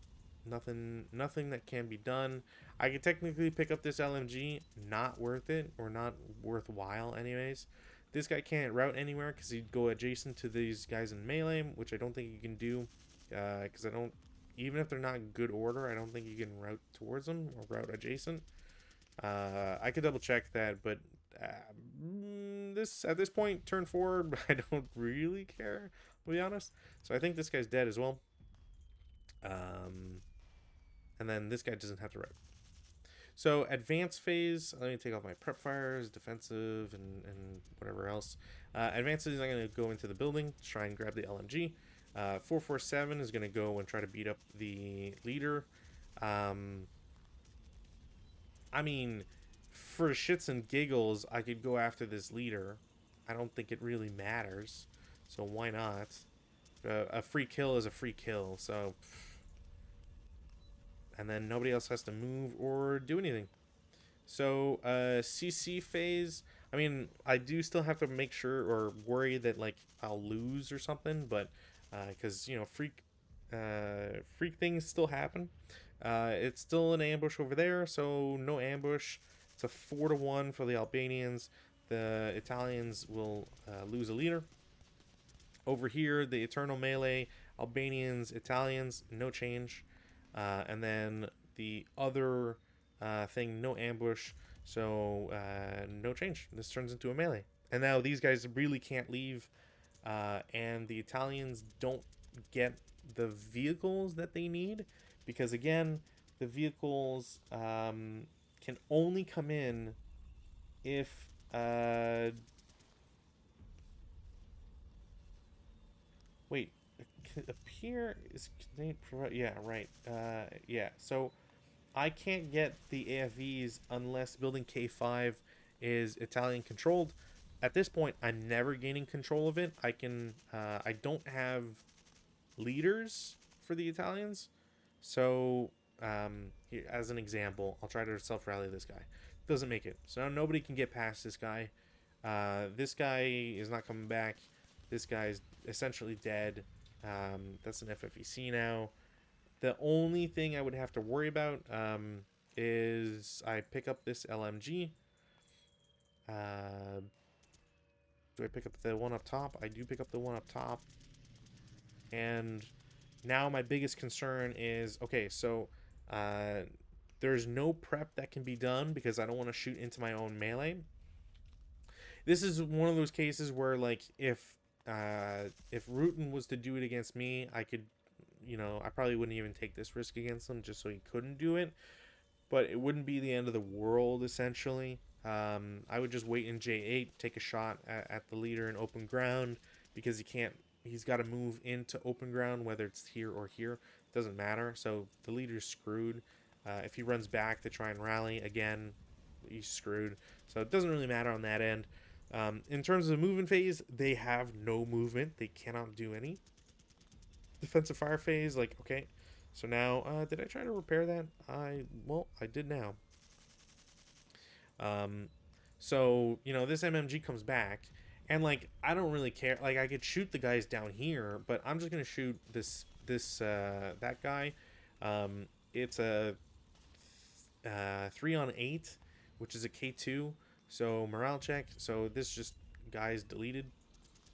Nothing that can be done. I could technically pick up this LMG, not worth it, or not worthwhile anyways. This guy can't route anywhere because he'd go adjacent to these guys in melee, which I don't think you can do, because I don't, even if they're not good order, I don't think you can route towards them or route adjacent. I could double check that, but at this point, turn 4, I don't really care, to be honest. So I think this guy's dead as well. And then this guy doesn't have to route. So advanced phase, let me take off my prep fires, defensive, and whatever else. Advanced phase, I'm going to go into the building, try and grab the LMG. 447 is going to go and try to beat up the leader. Um, I mean, for shits and giggles, I could go after this leader. I don't think it really matters, so why not? A free kill is a free kill, so. And then nobody else has to move or do anything. So, CC phase. I mean, I do still have to make sure or worry that like I'll lose or something, but because freak things still happen. It's still an ambush over there, so no ambush. It's a 4-1 for the Albanians. The Italians will lose a leader. Over here, the Eternal Melee, Albanians, Italians, no change. And then the other thing, no ambush, so no change. This turns into a melee. And now these guys really can't leave, and the Italians don't get the vehicles that they need because, again, the vehicles can only come in if. Wait, appear is yeah, right. Yeah, so I can't get the AFVs unless building K5 is Italian controlled. At this point, I'm never gaining control of it. I don't have leaders for the Italians. So, here, as an example, I'll try to self rally this guy. Doesn't make it. So now nobody can get past this guy. This guy is not coming back. This guy's essentially dead. That's an FFEC now. The only thing I would have to worry about is I pick up this LMG. Uh, do I pick up the one up top? I do pick up the one up top. And now my biggest concern is, okay, so there's no prep that can be done because I don't want to shoot into my own melee. This is one of those cases where, like, if Rutan was to do it against me, I could, I probably wouldn't even take this risk against him just so he couldn't do it. But it wouldn't be the end of the world, essentially. I would just wait in J8, take a shot at the leader in open ground because he's got to move into open ground, whether it's here or here. It doesn't matter. So the leader's screwed. If he runs back to try and rally, again, he's screwed. So it doesn't really matter on that end. In terms of the movement phase, they have no movement. They cannot do any. Defensive fire phase, like, okay. So now, did I try to repair that? I did now. So, this MMG comes back, and, like, I don't really care. Like, I could shoot the guys down here, but I'm just going to shoot that guy. It's a 3-on-8, which is a K2. So, morale check. So, this just, guys deleted.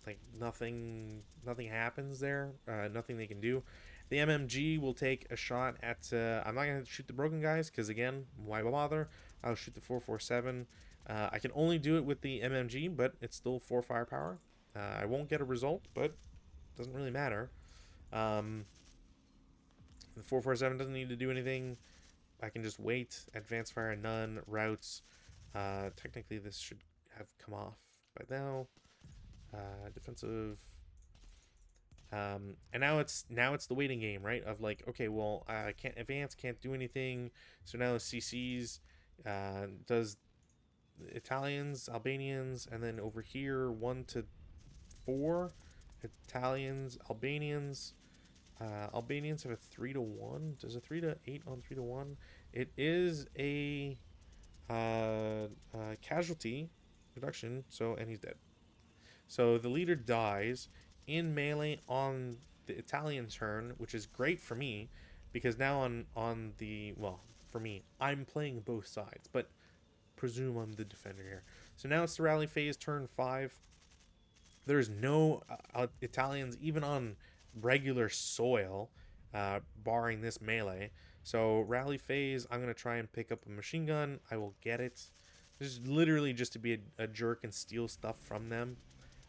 Like, nothing happens there. Nothing they can do. The MMG will take a shot at... I'm not going to shoot the broken guys, because, again, why bother? I'll shoot the 447. I can only do it with the MMG, but it's still 4 firepower. I won't get a result, but it doesn't really matter. The 447 doesn't need to do anything. I can just wait. Advanced fire, none. Routes. Technically, this should have come off by now. Defensive... and now it's the waiting game, right? Of like, okay, well, I can't advance, can't do anything. So now the CCs does Italians, Albanians, and then over here 1 to 4 Italians, Albanians. Albanians have a 3-to-1. Does a 3-to-8 on 3-to-1? It is a casualty reduction. So, and he's dead. So the leader dies in melee on the Italian turn, which is great for me because now on the, well, for me, I'm playing both sides, but presume I'm the defender here. So now it's the rally phase, turn 5. There's no Italians even on regular soil, barring this melee. So rally phase, I'm going to try and pick up a machine gun. I will get it. This is literally just to be a jerk and steal stuff from them.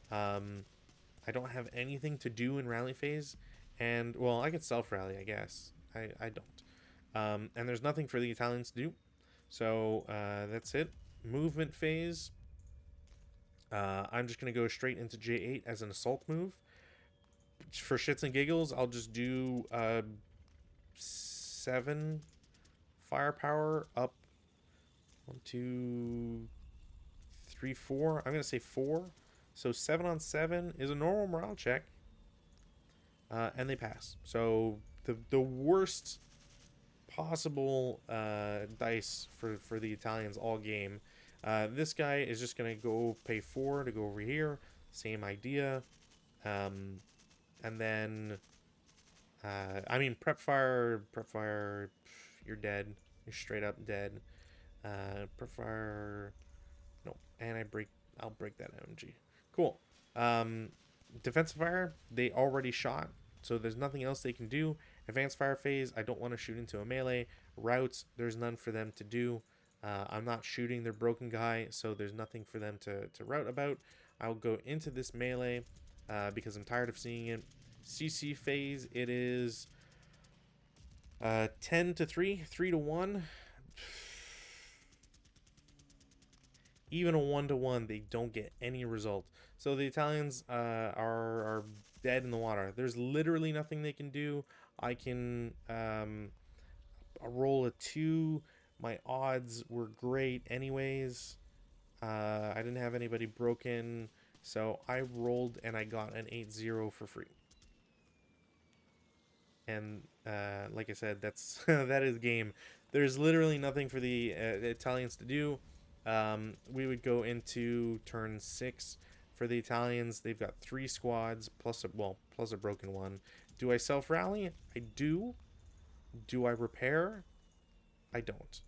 I don't have anything to do in rally phase, and, well, I could self-rally, I guess. I don't. And there's nothing for the Italians to do. So, that's it. Movement phase. I'm just going to go straight into J8 as an assault move. for shits and giggles, I'll just do 7 firepower up. 1, 2, 3, 4. I'm gonna say 4. So 7 on 7 is a normal morale check, and they pass. So the worst possible dice for the Italians all game. This guy is just gonna go pay 4 to go over here. Same idea. And then I mean, prep fire, you're dead. You're straight up dead. Prep fire, no, and I'll break that MG. Cool. Defensive fire, they already shot, so there's nothing else they can do. Advanced fire phase, I don't want to shoot into a melee. Routes, there's none for them to do. I'm not shooting their broken guy, so there's nothing for them to route about. I'll go into this melee because I'm tired of seeing it. CC phase, it is 10 to 3, 3 to 1. Even a 1 to 1, they don't get any result. So the Italians are dead in the water. There's literally nothing they can do. I can roll a 2. My odds were great anyways. I didn't have anybody broken, so I rolled and I got an 8-0 for free. And like I said, that's that is game. There's literally nothing for the Italians to do. We would go into turn 6 for the Italians. They've got 3 squads plus a broken one. Do I self rally? I do. Do I repair? I don't.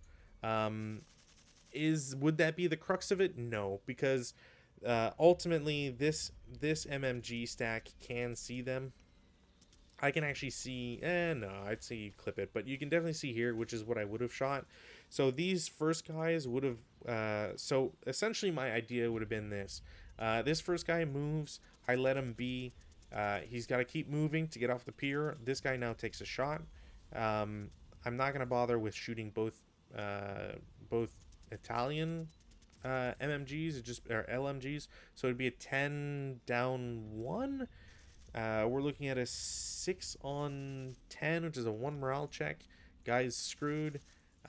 Would that be the crux of it? No, because ultimately this MMG stack can see them. I can actually see, no, I'd say you clip it, but you can definitely see here, which is what I would have shot. So these first guys would have, so essentially my idea would have been this. This first guy moves, I let him be, he's got to keep moving to get off the pier. This guy now takes a shot. I'm not going to bother with shooting both Italian MMGs, or LMGs, so it'd be a 10 down 1. We're looking at a 6 on 10, which is a 1 morale check. Guy's screwed.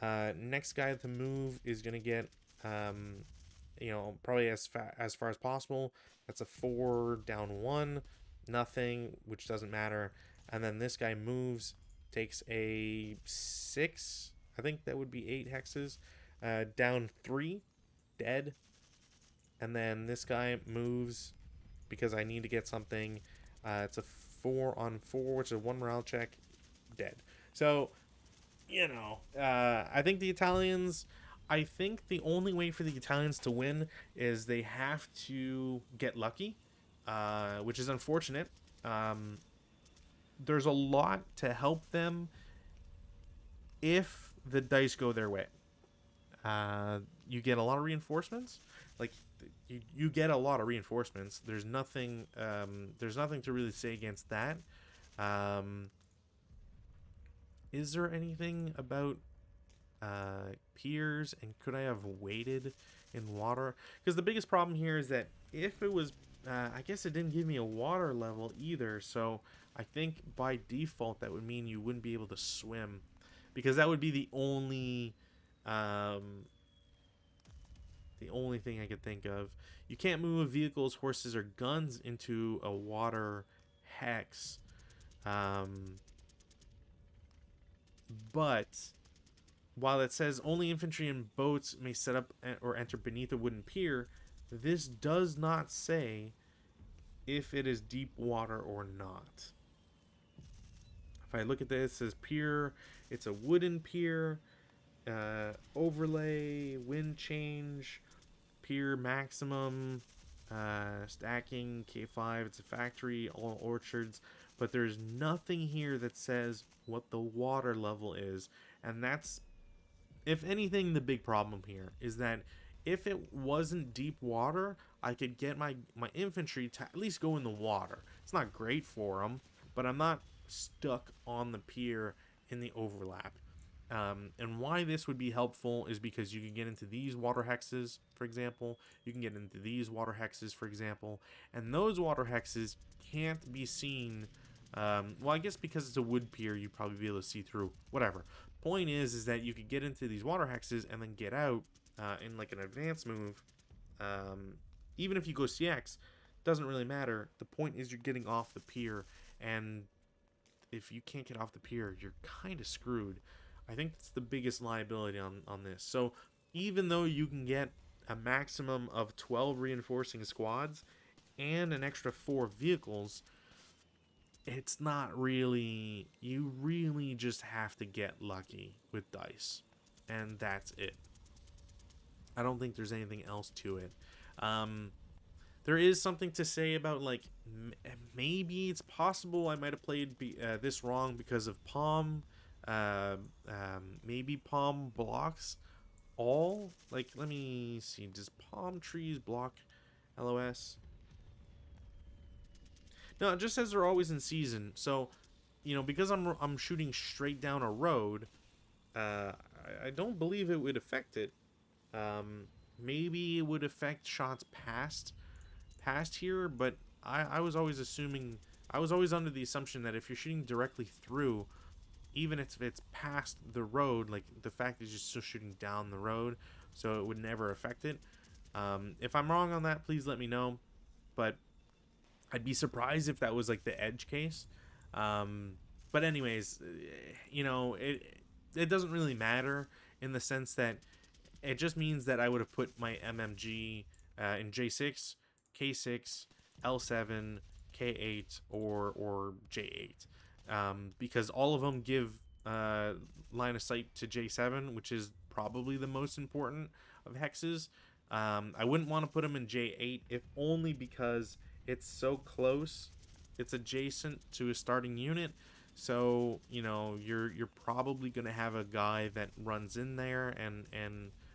Next guy to move is going to get, probably as far as possible. That's a 4 down 1. Nothing, which doesn't matter. And then this guy moves, takes a 6. I think that would be 8 hexes. Down 3, dead. And then this guy moves because I need to get something. It's a 4 on 4, which is a 1 morale check, dead. So, I think the Italians, I think the only way for the Italians to win is they have to get lucky, which is unfortunate. There's a lot to help them if the dice go their way. You get a lot of reinforcements. Like, you get a lot of reinforcements. There's nothing to really say against that. Is there anything about piers, and could I have waited in water? Because the biggest problem here is that if it was, I guess it didn't give me a water level either, so I think by default that would mean you wouldn't be able to swim, because that would be the only thing I could think of. You can't move vehicles, horses, or guns into a water hex. But while it says only infantry and boats may set up or enter beneath a wooden pier, this does not say if it is deep water or not. If I look at this, it says pier, it's a wooden pier, overlay, wind change, pier maximum, stacking, K5, it's a factory, all orchards, but there's nothing here that says what the water level is, and that's, if anything, the big problem here, is that if it wasn't deep water, I could get my infantry to at least go in the water. It's not great for them, but I'm not stuck on the pier in the overlap. And why this would be helpful is because you can get into these water hexes, for example. You can get into these water hexes, for example. And those water hexes can't be seen. Well, I guess because it's a wood pier, you'd probably be able to see through. Whatever. Point is that you could get into these water hexes and then get out in like an advanced move. Even if you go CX, doesn't really matter. The point is you're getting off the pier, and if you can't get off the pier, you're kind of screwed. I think that's the biggest liability on this. So even though you can get a maximum of 12 reinforcing squads and an extra 4 vehicles, it's not really, you really just have to get lucky with dice, and that's it. I don't think there's anything else to it. There is something to say about, like, maybe it's possible I might have played this wrong because of Palm. Maybe Palm blocks all. Like, let me see. Does palm trees block LOS? No, it just says they're always in season. So, you know, because I'm shooting straight down a road, I don't believe it would affect it. Maybe it would affect shots past here, but I was always assuming, I was always under the assumption that if you're shooting directly through, even if it's past the road, like the fact that you're still shooting down the road, so it would never affect it. If I'm wrong on that, please let me know, but I'd be surprised if that was like the edge case. But anyways, you know, it doesn't really matter in the sense that it just means that I would have put my MMG in J6, K6, L7, K8, or J8, because all of them give line of sight to J7, which is probably the most important of hexes. I wouldn't want to put them in J8, if only because it's so close. It's adjacent to a starting unit, so you know you're probably gonna have a guy that runs in there and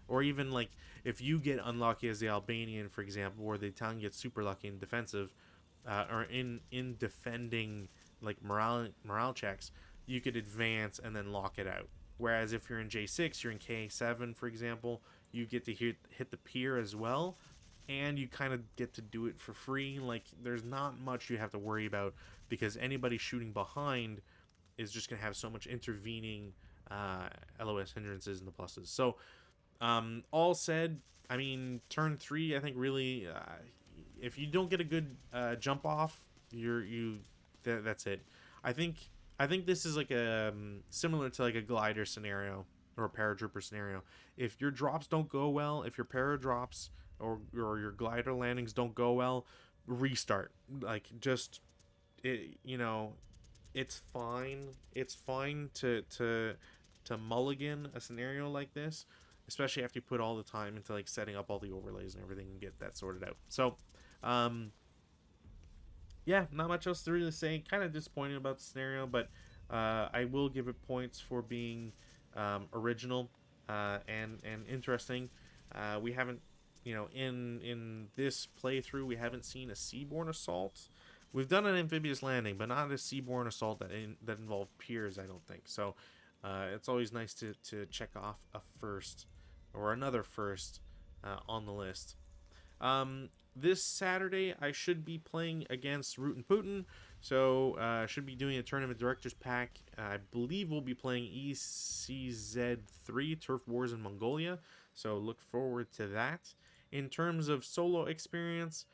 or even like if you get unlucky as the Albanian, for example, or the Italian gets super lucky in defensive, or in defending like morale checks, you could advance and then lock it out. Whereas if you're in J6, you're in K7, for example, you get to hit the pier as well, and you kind of get to do it for free. Like, there's not much you have to worry about because anybody shooting behind is just going to have so much intervening LOS hindrances and the pluses. So, all said, I mean, turn 3, I think really, if you don't get a good jump off, that's it. I think this is like a similar to like a glider scenario or a paratrooper scenario. If your drops don't go well, if your para drops or your glider landings don't go well, restart. Like, just you know, it's fine. It's fine to mulligan a scenario like this, especially after you put all the time into like setting up all the overlays and everything and get that sorted out. So, yeah, not much else to really say. Kind of disappointed about the scenario, but I will give it points for being original and interesting. We haven't, you know, in this playthrough, we haven't seen a seaborne assault. We've done an amphibious landing, but not a seaborne assault that involved piers, I don't think. So it's always nice to check off a first or another first on the list. This Saturday, I should be playing against Root and Putin, so should be doing a tournament directors pack. I believe we'll be playing ECZ3, Turf Wars in Mongolia, so look forward to that. In terms of solo experience,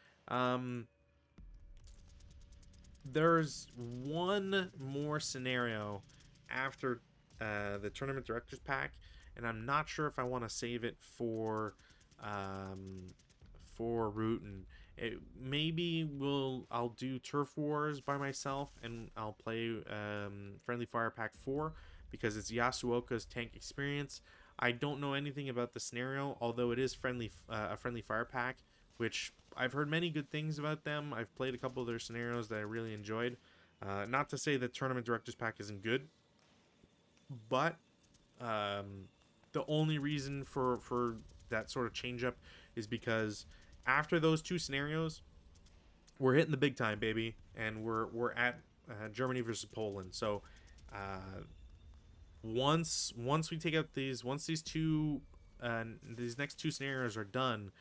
there's one more scenario after the tournament directors pack, and I'm not sure if I want to save it for Rootin'. Maybe I'll do Turf Wars by myself and I'll play Friendly Fire Pack 4 because it's Yasuoka's tank experience. I don't know anything about the scenario, although it is a Friendly Fire Pack, which I've heard many good things about them. I've played a couple of their scenarios that I really enjoyed. Not to say that Tournament Directors Pack isn't good, but the only reason for that sort of change up is because after those two scenarios, we're hitting the big time, baby, and we're at Germany versus Poland. So once we take out once these next two scenarios are done,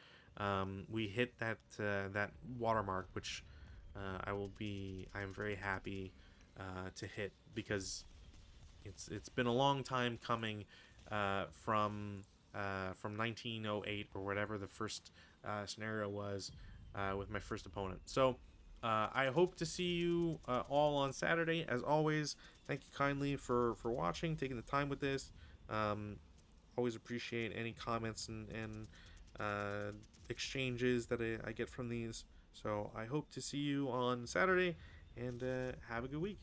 we hit that watermark, which I'm very happy to hit, because it's been a long time coming, from 1908 or whatever the first scenario was, with my first opponent. So I hope to see you all on Saturday. As always, thank you kindly for watching, taking the time with this. Um, Always appreciate any comments and uh, exchanges that I get from these. So I hope to see you on Saturday, and have a good week.